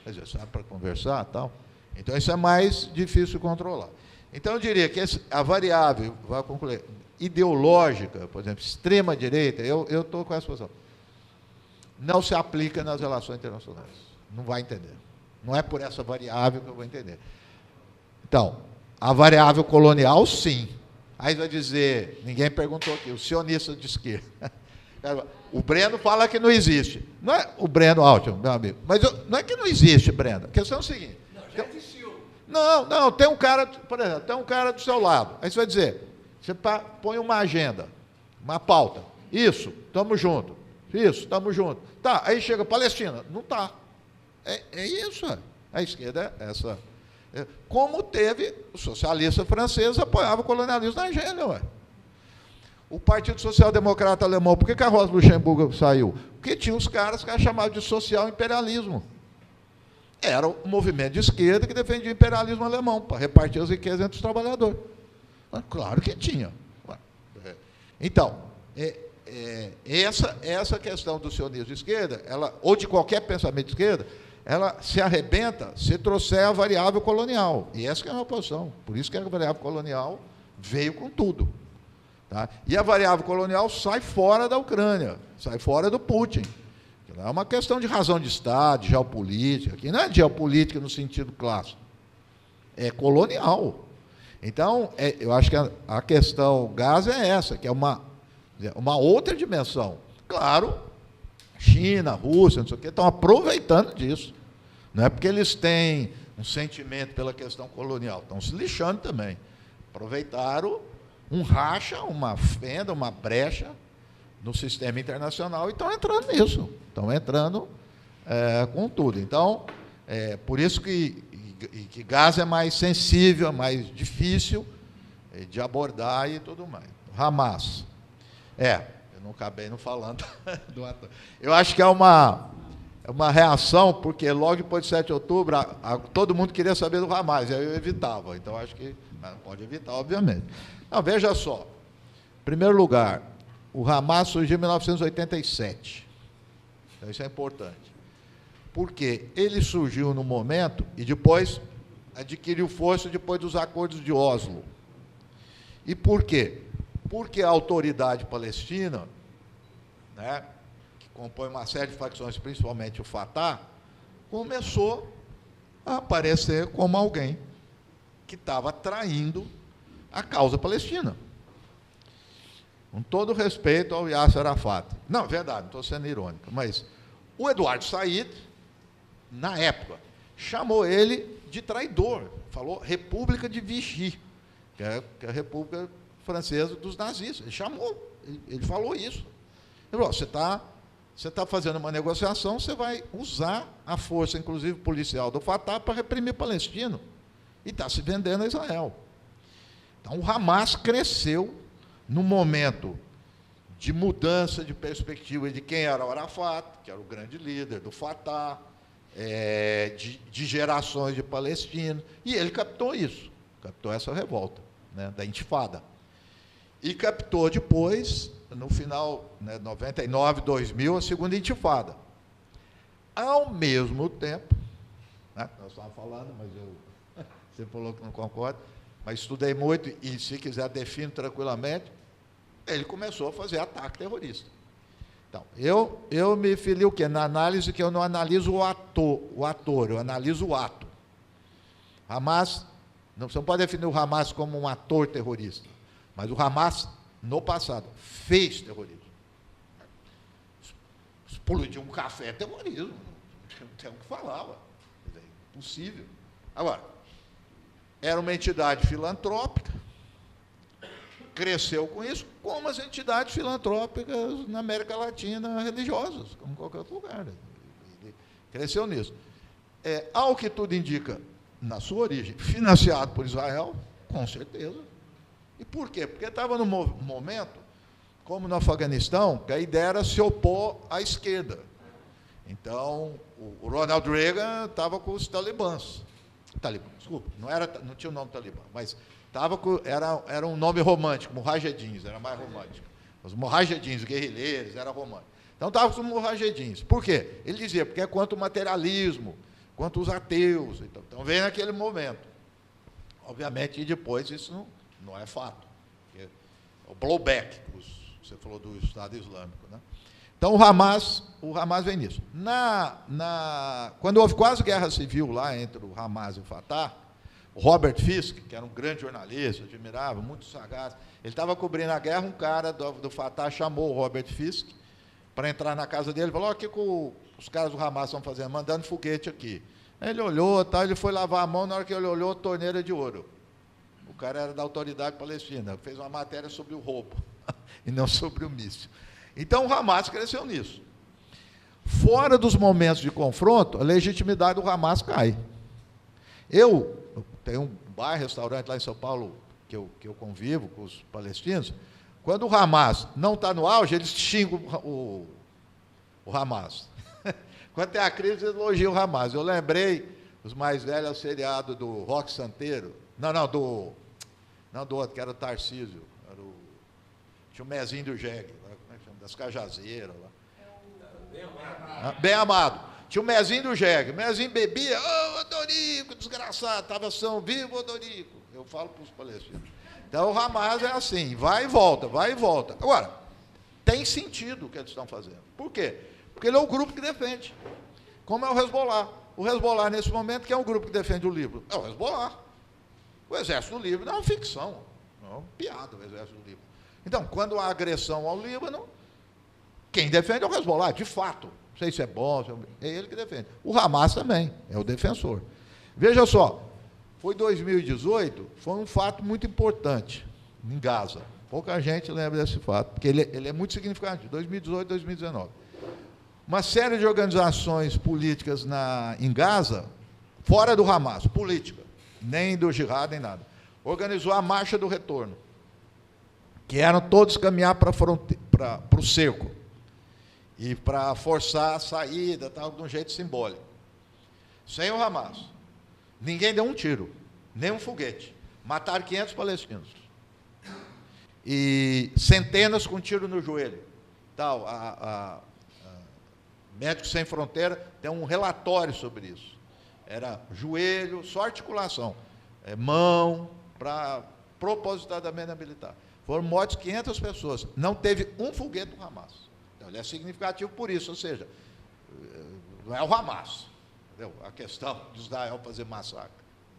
Quer dizer, sabe para conversar e tal. Então, isso é mais difícil de controlar. Então, eu diria que a variável, vai concluir, ideológica, por exemplo, extrema-direita, eu estou com essa posição, não se aplica nas relações internacionais. Não vai entender. Não é por essa variável que eu vou entender. Então, a variável colonial, sim. Aí vai dizer, ninguém perguntou aqui, o sionista de esquerda. O Breno fala que não existe. Não é o Breno Altman, meu amigo. Mas não é que não existe, Breno. A questão é o seguinte. Não, já existiu. Não, tem um cara, por exemplo, tem um cara do seu lado. Aí você vai dizer, você põe uma agenda, uma pauta. Isso, estamos juntos. Isso, estamos juntos. Tá, aí chega Palestina. Não está. É isso. A esquerda é essa. Como teve, o socialista francês apoiava o colonialismo na Argélia, ué. O Partido Social Democrata Alemão, por que a Rosa Luxemburgo saiu? Porque tinha os caras que eram chamados de social imperialismo. Era o movimento de esquerda que defendia o imperialismo alemão, para repartir as riquezas entre os trabalhadores. Claro que tinha. Então, essa questão do sionismo de esquerda, ou de qualquer pensamento de esquerda, ela se arrebenta se trouxer a variável colonial. E essa que é a minha posição. Por isso que a variável colonial veio com tudo. Tá? E a variável colonial sai fora da Ucrânia, sai fora do Putin. Não é uma questão de razão de Estado, de geopolítica, que não é geopolítica no sentido clássico, é colonial. Então, eu acho que a questão Gaza é essa, que é uma outra dimensão. Claro, China, Rússia, não sei o quê, estão aproveitando disso. Não é porque eles têm um sentimento pela questão colonial, estão se lixando também. Aproveitaram um racha, uma fenda, uma brecha no sistema internacional e estão entrando nisso, estão entrando com tudo. Então, por isso que Gaza é mais sensível, é mais difícil de abordar e tudo mais. Hamas. Eu não acabei não falando do ator. Eu acho que é uma reação, porque logo depois de 7 de outubro, todo mundo queria saber do Hamas, e aí eu evitava. Então, acho que não pode evitar, obviamente. Não, veja só. Em primeiro lugar, o Hamas surgiu em 1987. Então, isso é importante. Porque ele surgiu no momento e depois adquiriu força depois dos acordos de Oslo. E por quê? Porque a autoridade palestina, né, que compõe uma série de facções, principalmente o Fatah, começou a aparecer como alguém que estava traindo a causa palestina. Com todo respeito ao Yasser Arafat. Não, é verdade, não estou sendo irônico, mas o Eduardo Said, na época, chamou ele de traidor, falou República de Vichy, que é a República Francesa dos nazistas. Ele chamou, ele falou isso. Ele falou, você está fazendo uma negociação, você vai usar a força, inclusive policial, do Fatah para reprimir o palestino. E está se vendendo a Israel. Então, o Hamas cresceu no momento de mudança de perspectiva de quem era o Arafat, que era o grande líder do Fatah, de gerações de palestinos, e ele captou isso, captou essa revolta, né, da intifada. E captou depois, no final, né, 99, 2000, a segunda intifada. Ao mesmo tempo, né, nós estávamos falando, mas você falou que não concorda, mas estudei muito e, se quiser, defino tranquilamente, ele começou a fazer ataque terrorista. Então, eu me filio o quê? Na análise que eu não analiso o ator, eu analiso o ato. Hamas, você não pode definir o Hamas como um ator terrorista, mas o Hamas, no passado, fez terrorismo. Explodir um café é terrorismo, não tem o que falar, é impossível. Agora, era uma entidade filantrópica, cresceu com isso, como as entidades filantrópicas na América Latina religiosas, como em qualquer outro lugar. Ele cresceu nisso. Ao que tudo indica, na sua origem, financiado por Israel, com certeza. E por quê? Porque estava num momento, como no Afeganistão, que a ideia era se opor à esquerda. Então, o Ronald Reagan estava com os talibãs. Desculpa, não tinha o nome talibã, mas era um nome romântico, mujahedins, era mais romântico. Os mujahedins, guerrilheiros, era romântico. Então, estava com os mujahedins. Por quê? Ele dizia, porque é contra o materialismo, contra os ateus. Então veio naquele momento. Obviamente, e depois isso não é fato. O blowback, que você falou do Estado Islâmico, né? Então, o Hamas vem nisso. Quando houve quase guerra civil lá entre o Hamas e o Fatah, O Robert Fisk, que era um grande jornalista, admirava, muito sagaz, ele estava cobrindo a guerra, um cara do Fatah chamou o Robert Fisk para entrar na casa dele, falou, o que os caras do Hamas estão fazendo? Mandando foguete aqui. Aí ele olhou, tá, ele foi lavar a mão, na hora que ele olhou, torneira de ouro. O cara era da autoridade palestina, fez uma matéria sobre o roubo, e não sobre o míssil. Então, o Hamas cresceu nisso. Fora dos momentos de confronto, a legitimidade do Hamas cai. Eu tenho um bar, restaurante lá em São Paulo, que eu convivo com os palestinos. Quando o Hamas não está no auge, eles xingam o Hamas. Quando tem a crise, eles elogiam o Hamas. Eu lembrei, os mais velhos, o seriado do Roque Santeiro. Não, do outro, que era o Tarcísio. Tinha o Mezinho do Jegue, como é que chama? Das Cajazeiras. Lá. Bem Amado. Tinha o Mezinho do Jegue. O Mezinho bebia, Odorico, desgraçado, estava São Vivo, Odorico. Eu falo para os palestinos. Então, o Hamas é assim, vai e volta, vai e volta. Agora, tem sentido o que eles estão fazendo. Por quê? Porque ele é o grupo que defende. Como é o Hezbollah. O Hezbollah, nesse momento, que é um grupo que defende o Líbano? É o Hezbollah. O Exército do Líbano é uma ficção. Não é uma piada, o Exército do Líbano. Então, quando há agressão ao Líbano, quem defende é o Hezbollah, de fato. Não sei se é bom, é ele que defende. O Hamas também, é o defensor. Veja só, foi 2018, foi um fato muito importante em Gaza. Pouca gente lembra desse fato, porque ele é muito significativo, 2018 e 2019. Uma série de organizações políticas em Gaza, fora do Hamas, política, nem do Jihad, nem nada, organizou a Marcha do Retorno, que eram todos caminhar para o cerco, e para forçar a saída, tal, de um jeito simbólico. Sem o Hamas. Ninguém deu um tiro, nem um foguete. Mataram 500 palestinos. E centenas com tiro no joelho. Tal, Médicos Sem Fronteira tem um relatório sobre isso. Era joelho, só articulação. Mão, propositadamente habilitar. Foram mortas 500 pessoas. Não teve um foguete do Hamas. Então, ele é significativo por isso, ou seja, não é o Hamas, entendeu? A questão de Israel fazer massacre,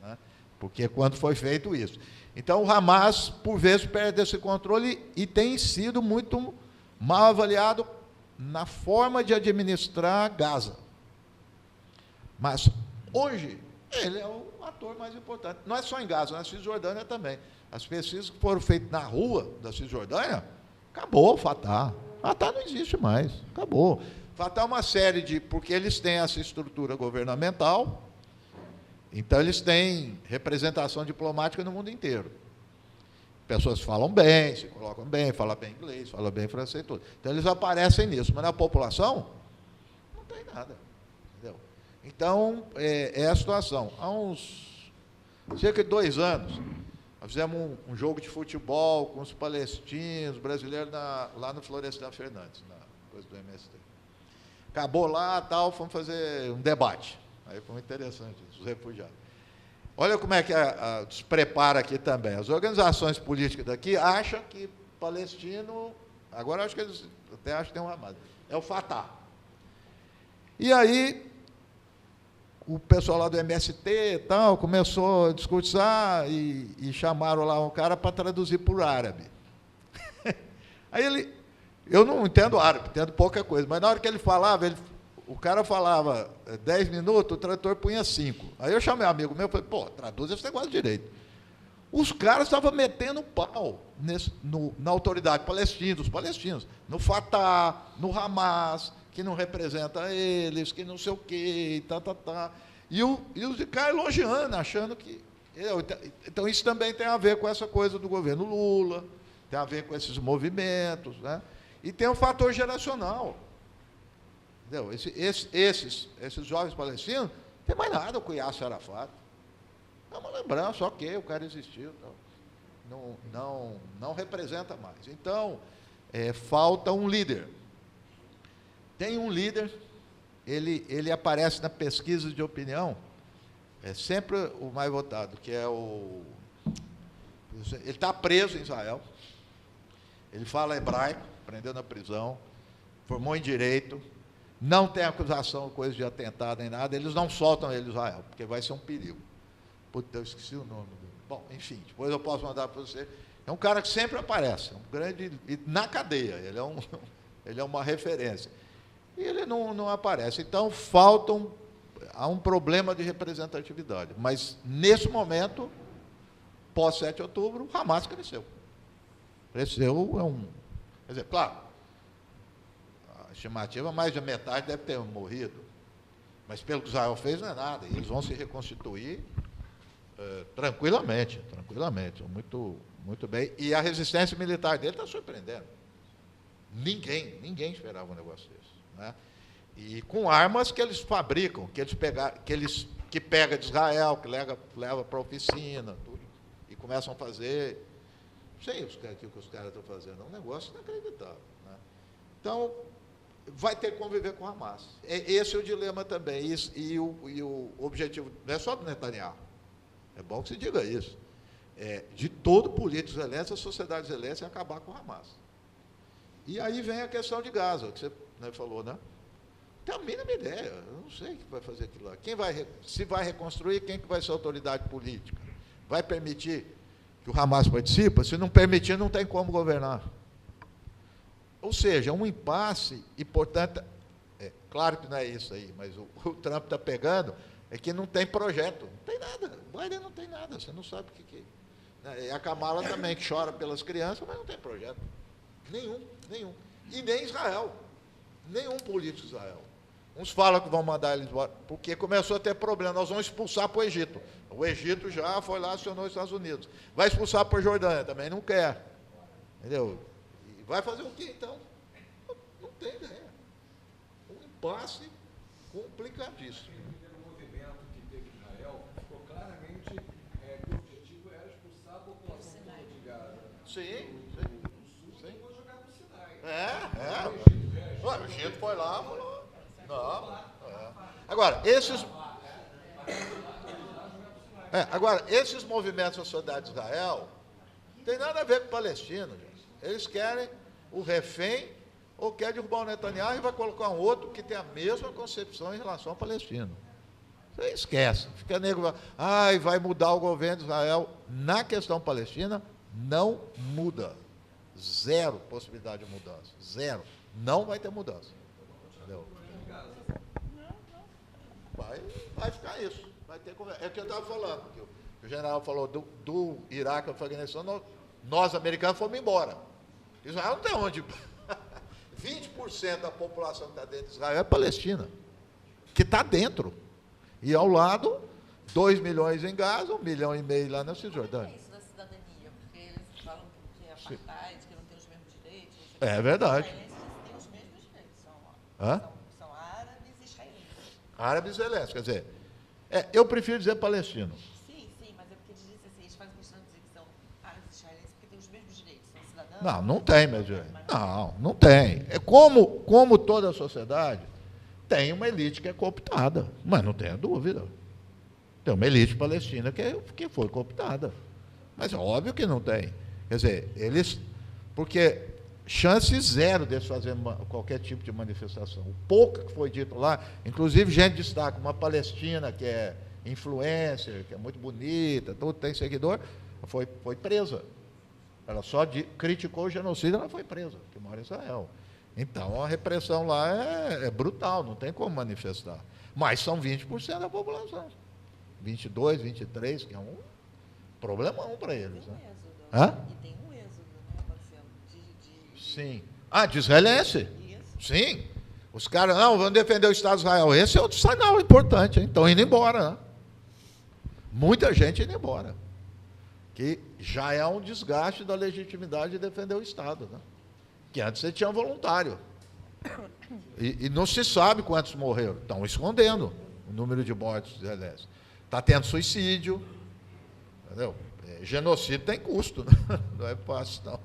né? Porque quando foi feito isso. Então, o Hamas, por vezes, perde esse controle e tem sido muito mal avaliado na forma de administrar Gaza. Mas, hoje, ele é o ator mais importante. Não é só em Gaza, na Cisjordânia também. As pesquisas que foram feitas na rua da Cisjordânia, acabou o Fatah. Fatah não existe mais, acabou. Fatah é uma série de... Porque eles têm essa estrutura governamental, então eles têm representação diplomática no mundo inteiro. Pessoas falam bem, se colocam bem, falam bem inglês, falam bem francês, tudo. Então eles aparecem nisso, mas na população não tem nada. Entendeu? Então, é a situação. Há uns cerca de 2 anos, nós fizemos um jogo de futebol com os palestinos, brasileiros, lá no Florestan Fernandes, na coisa do MST. Acabou lá, tal, fomos fazer um debate. Aí foi muito interessante, os refugiados. Olha como é que se prepara aqui também. As organizações políticas daqui acham que palestino, agora acho que eles até acham que tem um Hamas, é o Fatah. E aí, o pessoal lá do MST e tal começou a discursar e chamaram lá um cara para traduzir para o árabe. Aí eu não entendo árabe, entendo pouca coisa, mas na hora que ele falava, o cara falava 10 minutos, o tradutor punha 5. Aí eu chamei um amigo meu e falei, traduz esse negócio direito. Os caras estavam metendo pau na autoridade palestina, os palestinos, no Fatah, no Hamas, que não representa eles, que não sei o quê, E os de cá elogiando, achando que... Então, isso também tem a ver com essa coisa do governo Lula, tem a ver com esses movimentos, né? E tem um fator geracional. Entendeu? Esses jovens palestinos, não tem mais nada com o Yasser Arafat. É uma lembrança, ok, o cara existiu. Não representa mais. Então, falta um líder. Tem um líder, ele aparece na pesquisa de opinião, é sempre o mais votado, que é ele está preso em Israel, ele fala hebraico, prendeu na prisão, formou em direito, não tem acusação, coisa de atentado nem nada, eles não soltam ele em Israel, porque vai ser um perigo. Puta, eu esqueci o nome dele. Bom, enfim, depois eu posso mandar para você. É um cara que sempre aparece, um grande, e na cadeia, ele é uma referência. E ele não aparece. Então, há um problema de representatividade. Mas, nesse momento, pós 7 de outubro, o Hamas cresceu. Cresceu, quer dizer, claro, a estimativa, mais de metade deve ter morrido. Mas, pelo que Israel fez, não é nada. E eles vão se reconstituir tranquilamente, muito, muito bem. E a resistência militar dele está surpreendendo. Ninguém esperava um negócio desse, né? E com armas que eles fabricam, que pega de Israel, que leva para a oficina, tudo, e começam a fazer. Não sei o que os caras estão fazendo, é um negócio inacreditável, né? Então, vai ter que conviver com o Hamas. Esse é o dilema também. E o objetivo não é só do Netanyahu. É bom que se diga isso. De todo político israelense, a sociedade israelense é acabar com o Hamas. E aí vem a questão de Gaza, que você, né, falou, né? Não tenho a mínima ideia. Eu não sei o que vai fazer aquilo lá. Se vai reconstruir, quem que vai ser a autoridade política? Vai permitir que o Hamas participe? Se não permitir, não tem como governar. Ou seja, é um impasse e, portanto, claro que não é isso aí, mas o Trump está pegando, é que não tem projeto, não tem nada. O Biden não tem nada, você não sabe o que é. E a Kamala também, que chora pelas crianças, mas não tem projeto. Nenhum. E nem Israel. Nenhum político de Israel. Uns falam que vão mandar eles embora, porque começou a ter problema. Nós vamos expulsar para o Egito. O Egito já foi lá, acionou os Estados Unidos. Vai expulsar para a Jordânia, também não quer. Entendeu? E vai fazer o quê, então? Não tem ideia. Um impasse complicadíssimo. O movimento que teve em Israel ficou claramente que o objetivo era expulsar a população toda de Gaza. Sim. Foi jogar no Sinai. O Egito foi lá, falou. Não. Agora, esses movimentos da sociedade de Israel não tem nada a ver com o palestino, gente. Eles querem o refém ou querem derrubar o Netanyahu e vai colocar um outro que tem a mesma concepção em relação ao palestino. Você esquece. Fica nego, vai mudar o governo de Israel. Na questão palestina, não muda. Zero possibilidade de mudança. Zero. Não vai ter mudança. Entendeu? Vai ficar isso. Vai ter conversa. É o que eu estava falando. Que o general falou do Iraque ao Afeganistão, nós, americanos, fomos embora. Israel não tem onde. 20% da população que está dentro de Israel é palestina. Que está dentro. E ao lado, 2 milhões em Gaza, 1,5 milhão lá na Cisjordânia. Como é isso da cidadania? Porque eles falam que é apartheid, que não tem os mesmos direitos. É verdade. Os israelenses têm os mesmos direitos. São árabes e israelenses. Árabes e israelenses, quer dizer, eu prefiro dizer palestino. Sim, mas é porque eles dizem assim, eles fazem questão de dizer que são árabes e israelenses porque têm os mesmos direitos, são cidadãos. Não tem, meu Deus. Não tem. É como toda sociedade, tem uma elite que é cooptada, mas não tenha dúvida. Tem uma elite palestina que foi cooptada. Mas é óbvio que não tem. Quer dizer, porque chance zero deles fazerem qualquer tipo de manifestação. O pouco que foi dito lá, inclusive gente destaca, uma palestina que é influencer, que é muito bonita, tudo tem seguidor, foi presa. Ela só criticou o genocídio, ela foi presa, que mora em Israel. Então, a repressão lá é brutal, não tem como manifestar. Mas são 20% da população. 22, 23, que é um problemão para eles. Né? E tem um êxodo, né, acontecendo. Sim. De israelense? Isso. Sim. Os caras, vão defender o Estado de Israel. Esse é outro sinal importante, hein? Estão indo embora. Né? Muita gente indo embora. Que já é um desgaste da legitimidade de defender o Estado. Né? Que antes você tinha um voluntário. E não se sabe quantos morreram. Estão escondendo o número de mortes israelenses. Está tendo suicídio. Entendeu? Genocídio tem custo. Né? Não é fácil, não.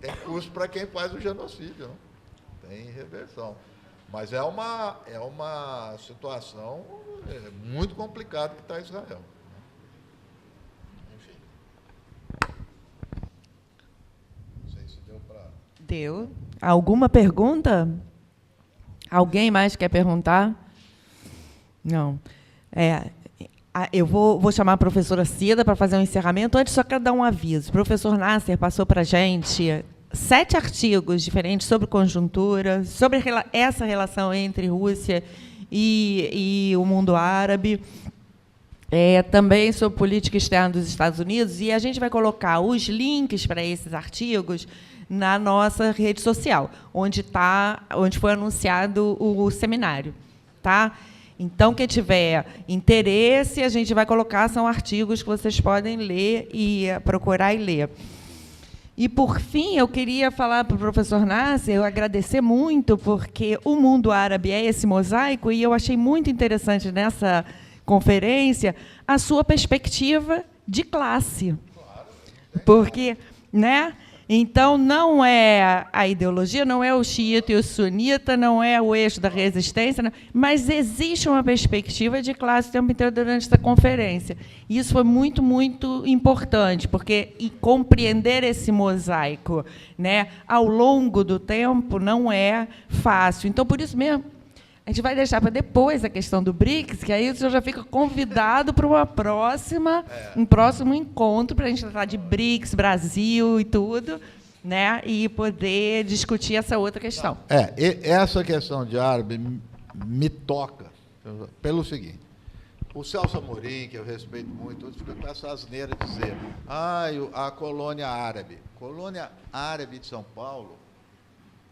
Tem custo para quem faz o genocídio. Não? Tem reversão. Mas é uma situação muito complicada que está Israel. Deu. Alguma pergunta? Alguém mais quer perguntar? Não. Eu vou chamar a professora Cida para fazer um encerramento. Antes, só quero dar um aviso. O professor Nasser passou para a gente 7 artigos diferentes sobre conjuntura, sobre essa relação entre Rússia e o mundo árabe, também sobre política externa dos Estados Unidos, e a gente vai colocar os links para esses artigos na nossa rede social, onde foi anunciado o seminário. Tá? Então, quem tiver interesse, a gente vai colocar, são artigos que vocês podem ler e procurar e ler. E, por fim, eu queria falar para o professor Nasser, eu agradecer muito, porque o mundo árabe é esse mosaico, e eu achei muito interessante nessa conferência a sua perspectiva de classe. Porque, né? Então, não é a ideologia, não é o xiita e o sunita, não é o eixo da resistência, não, mas existe uma perspectiva de classe o tempo inteiro durante essa conferência. E isso foi muito, muito importante, porque compreender esse mosaico, né, ao longo do tempo não é fácil. Então, por isso mesmo, a gente vai deixar para depois a questão do BRICS, que aí o senhor já fica convidado para um próximo encontro, para a gente tratar de BRICS, Brasil e tudo, né, e poder discutir essa outra questão. Essa questão de árabe me toca pelo seguinte. O Celso Amorim, que eu respeito muito, fica com essa asneira de dizer a colônia árabe. A colônia árabe de São Paulo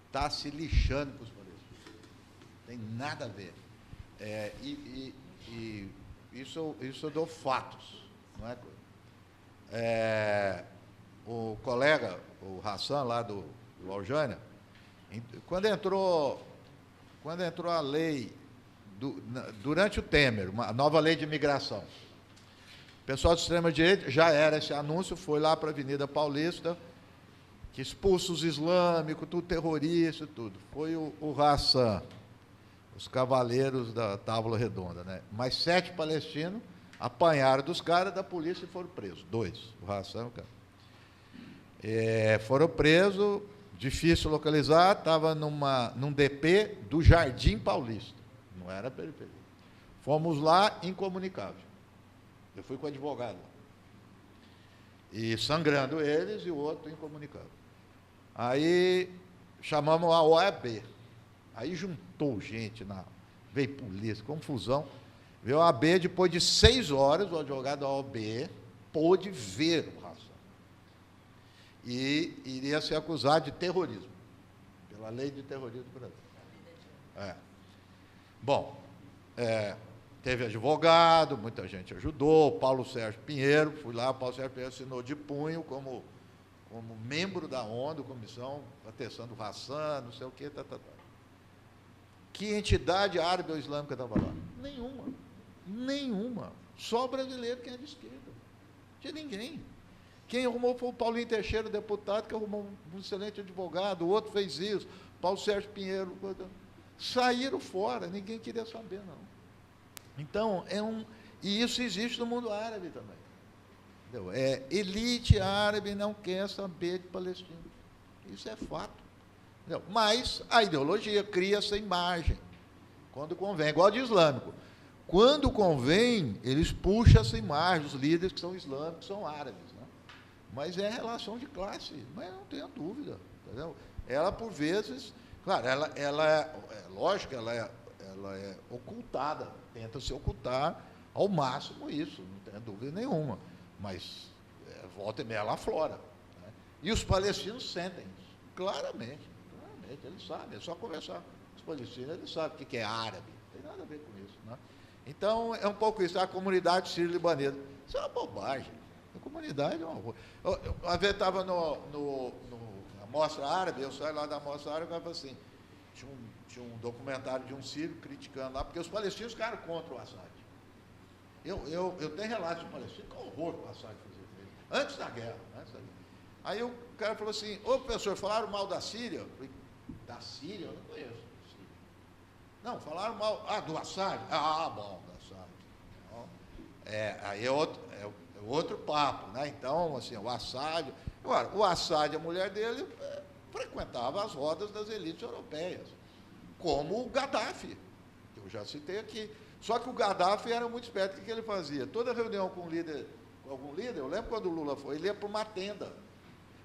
está se lixando para os palestinos. Tem nada a ver. Isso eu dou fatos. Não é? O colega, o Hassan, lá do Aljânia, quando entrou a lei, durante o Temer, uma nova lei de imigração, o pessoal de extrema-direita, já era esse anúncio, foi lá para a Avenida Paulista, que expulsa os islâmicos, tudo terrorista, tudo. Foi o Hassan, os cavaleiros da Távola Redonda, né? Mais 7 palestinos apanharam dos caras da polícia e foram presos. 2, o Hassan e o cara. Foram presos, difícil localizar, estava num DP do Jardim Paulista, não era periferia. Fomos lá, incomunicável. Eu fui com o advogado lá. E sangrando eles e o outro incomunicável. Aí chamamos a OAB. Aí juntou gente, veio polícia, confusão. Veio a OAB, depois de 6 horas, o advogado da OAB pôde ver o Hassan. E iria ser acusado de terrorismo, pela lei de terrorismo do Brasil. Bom, teve advogado, muita gente ajudou, Paulo Sérgio Pinheiro, fui lá, Paulo Sérgio Pinheiro assinou de punho como membro da ONU, comissão, atestando o Hassan, não sei o quê, Que entidade árabe ou islâmica estava lá? Nenhuma. Só brasileiro que é de esquerda. Não tinha ninguém. Quem arrumou foi o Paulinho Teixeira, deputado, que arrumou um excelente advogado, o outro fez isso, Paulo Sérgio Pinheiro. Saíram fora, ninguém queria saber, não. Então, e isso existe no mundo árabe também. Entendeu? Elite árabe não quer saber de palestinos. Isso é fato. Entendeu? Mas a ideologia cria essa imagem, quando convém, igual de islâmico. Quando convém, eles puxam essa imagem, os líderes que são islâmicos, são árabes. Né? Mas é relação de classe, mas não tenha dúvida. Entendeu? Ela, por vezes, claro, lógico, ela é ocultada, tenta se ocultar ao máximo isso, não tem dúvida nenhuma. Mas, volta e meia, ela aflora. Né? E os palestinos sentem isso, claramente. Eles sabem, é só conversar com os palestinos, eles sabem o que é árabe, não tem nada a ver com isso. Né? Então, é um pouco isso, a comunidade sírio-libanesa. Isso é uma bobagem. A comunidade é uma bobagem. Uma vez estava na Mostra Árabe, eu saí lá da Mostra Árabe e falava assim, tinha um documentário de um sírio criticando lá, porque os palestinos ficaram contra o Assad. Eu tenho relatos de palestinos, que horror o Assad fazia. Antes da guerra. Aí o cara falou assim, ô professor, falaram mal da Síria? Eu falei, da Síria? Eu não conheço. Síria. Não, falaram mal. Do Assad? Bom, do Assad. Então, aí é outro papo, né? Então, assim, o Assad. Agora, o Assad, a mulher dele, frequentava as rodas das elites europeias, como o Gaddafi, que eu já citei aqui. Só que o Gaddafi era muito esperto. O que ele fazia? Toda reunião com algum líder, eu lembro quando o Lula foi, ele ia para uma tenda,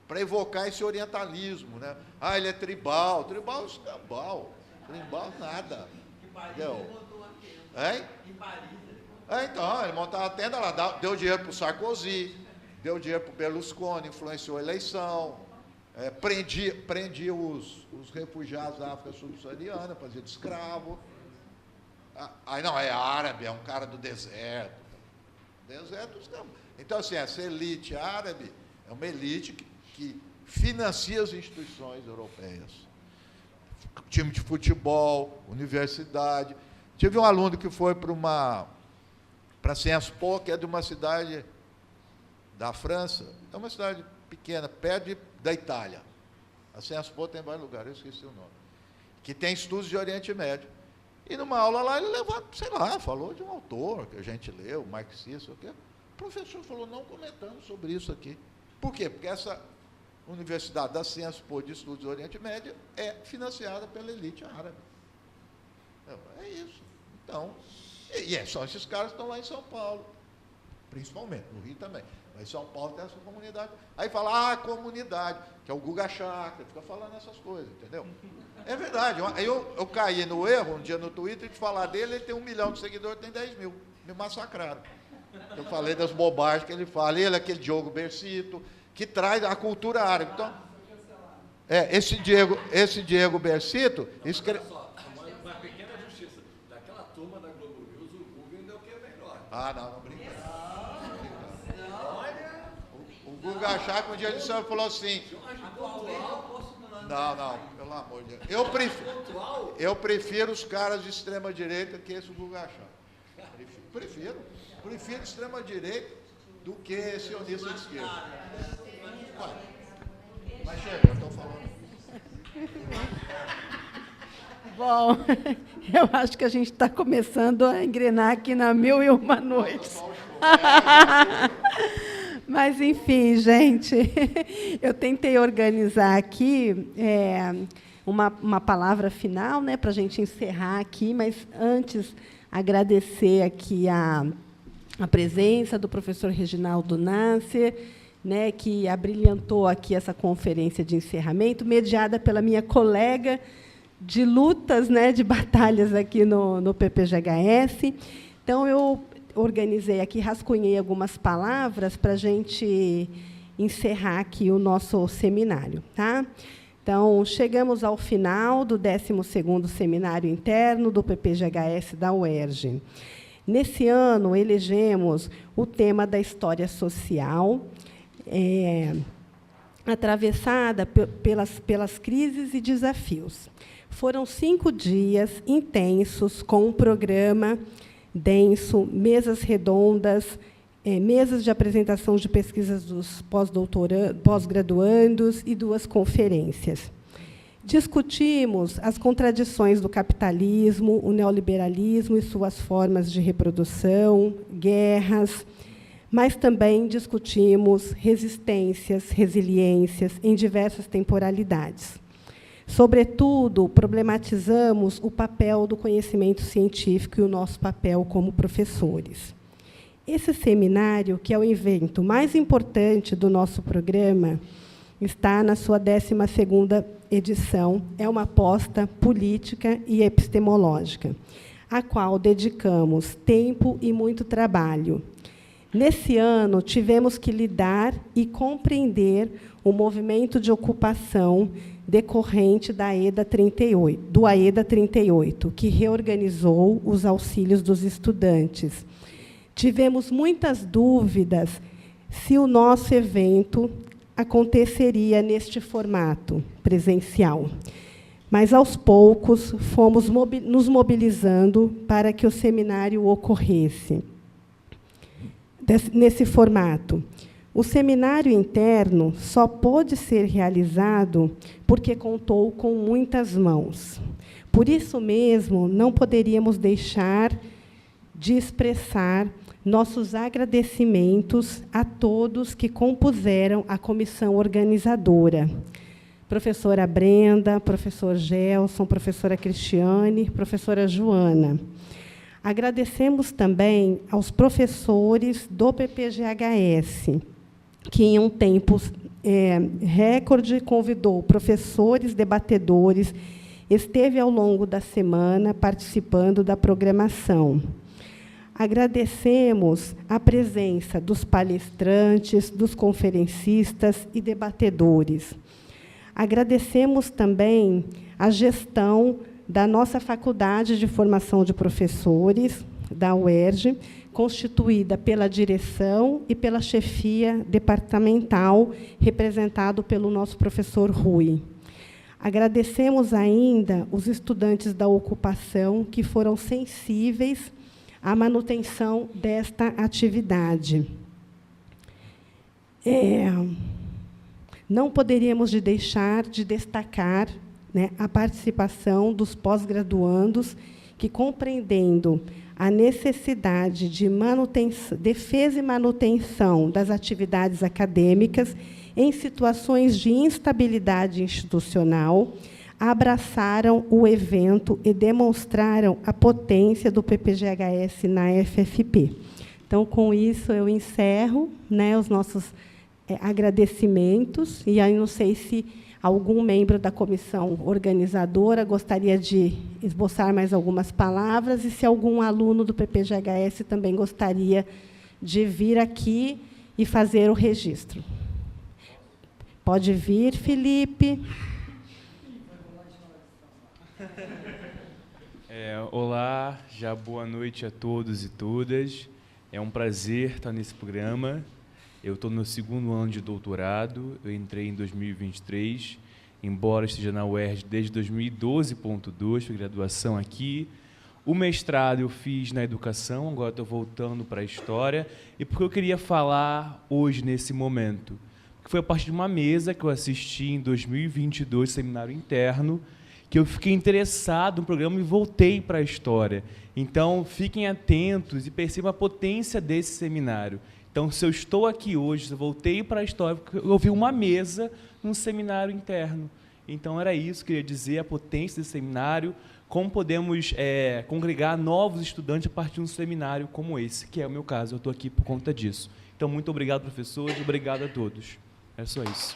para evocar esse orientalismo, né? Ah, ele é tribal. Tribal é escambau. Tribal nada. Entendeu? Hein? Então, ele montava a tenda lá, deu dinheiro para o Sarkozy, deu dinheiro para o Berlusconi, influenciou a eleição, prendia os refugiados da África subsaariana, fazia de escravo. Aí não, é árabe, é um cara do deserto. Deserto, então, assim, essa elite árabe é uma elite que financia as instituições europeias. Time de futebol, universidade. Tive um aluno que foi para Sciences Po, que é de uma cidade da França, é uma cidade pequena, perto da Itália. A Sciences Po tem vários lugares, eu esqueci o nome. Que tem estudos de Oriente Médio. E numa aula lá, ele levou, sei lá, falou de um autor que a gente leu, marxista, o quê. O professor falou, não comentando sobre isso aqui. Por quê? Porque essa Universidade da Sciences Po de Estudos do Oriente Médio é financiada pela elite árabe. É isso. Então, são esses caras que estão lá em São Paulo, principalmente, no Rio também. Mas em São Paulo tem essa comunidade. Aí fala, comunidade, que é o Guga Chakra, fica falando essas coisas, entendeu? É verdade. Eu caí no erro um dia no Twitter de falar dele, ele tem 1 milhão de seguidores, tem 10 mil. Me massacraram. Eu falei das bobagens que ele fala. Ele, aquele Diogo Bercito, que traz a cultura árabe. Então, esse Diego Bercito escreve. Uma pequena justiça. Daquela turma da Globo News, o Google ainda é o que é melhor. Não brinca. O Guga Chakra um dia disse, falou assim. Não, pelo amor de Deus. Eu prefiro os caras de extrema-direita que esse Guga Chakra. Prefiro extrema-direita do que sionista de esquerda. Mas chega, eu estou falando. Bom, eu acho que a gente está começando a engrenar aqui na 1001 Noites. Mas, enfim, gente, eu tentei organizar aqui uma palavra final, né, para a gente encerrar aqui, mas antes agradecer aqui a presença do professor Reginaldo Nasser, né, que abrilhantou aqui essa conferência de encerramento, mediada pela minha colega de lutas, né, de batalhas aqui no PPGHS. Então, eu organizei aqui, rascunhei algumas palavras para a gente encerrar aqui o nosso seminário. Tá? Então, chegamos ao final do 12º Seminário Interno do PPGHS da UERJ. Nesse ano, elegemos o tema da história social, atravessada pelas crises e desafios. Foram 5 dias intensos, com um programa denso, mesas redondas, mesas de apresentação de pesquisas dos pós-graduandos e 2 conferências. Discutimos as contradições do capitalismo, o neoliberalismo e suas formas de reprodução, guerras, mas também discutimos resistências, resiliências em diversas temporalidades. Sobretudo, problematizamos o papel do conhecimento científico e o nosso papel como professores. Esse seminário, que é o evento mais importante do nosso programa, está na sua 12ª edição, é uma aposta política e epistemológica, a qual dedicamos tempo e muito trabalho. Nesse ano, tivemos que lidar e compreender o movimento de ocupação decorrente do AEDA 38, que reorganizou os auxílios dos estudantes. Tivemos muitas dúvidas se o nosso evento aconteceria neste formato presencial. Mas, aos poucos, fomos nos mobilizando para que o seminário ocorresse nesse formato. O seminário interno só pôde ser realizado porque contou com muitas mãos. Por isso mesmo, não poderíamos deixar de expressar nossos agradecimentos a todos que compuseram a comissão organizadora. Professora Brenda, professor Gelson, professora Cristiane, professora Joana. Agradecemos também aos professores do PPGHS, que em um tempo recorde convidou professores debatedores, esteve ao longo da semana participando da programação. Agradecemos a presença dos palestrantes, dos conferencistas e debatedores. Agradecemos também a gestão da nossa Faculdade de Formação de Professores, da UERJ, constituída pela direção e pela chefia departamental, representado pelo nosso professor Rui. Agradecemos ainda os estudantes da ocupação, que foram sensíveis à manutenção desta atividade. Não poderíamos deixar de destacar, né, a participação dos pós-graduandos, que, compreendendo a necessidade de defesa e manutenção das atividades acadêmicas em situações de instabilidade institucional, abraçaram o evento e demonstraram a potência do PPGHS na FFP. Então, com isso, eu encerro, né, os nossos agradecimentos, e aí não sei se algum membro da comissão organizadora gostaria de esboçar mais algumas palavras, e se algum aluno do PPGHS também gostaria de vir aqui e fazer o registro. Pode vir, Felipe. Olá, já boa noite a todos e todas. É um prazer estar nesse programa. Eu estou no meu 2º ano de doutorado, eu entrei em 2023, embora esteja na UERJ desde 2012.2, foi graduação aqui. O mestrado eu fiz na educação, agora estou voltando para a história. E por que eu queria falar hoje, nesse momento? Porque foi a partir de uma mesa que eu assisti em 2022, seminário interno, que eu fiquei interessado no programa e voltei para a história. Então, fiquem atentos e percebam a potência desse seminário. Então, se eu estou aqui hoje, eu voltei para a história, porque eu ouvi uma mesa num seminário interno. Então, era isso que eu queria dizer, a potência desse seminário, como podemos congregar novos estudantes a partir de um seminário como esse, que é o meu caso, eu estou aqui por conta disso. Então, muito obrigado, professores, obrigado a todos. É só isso.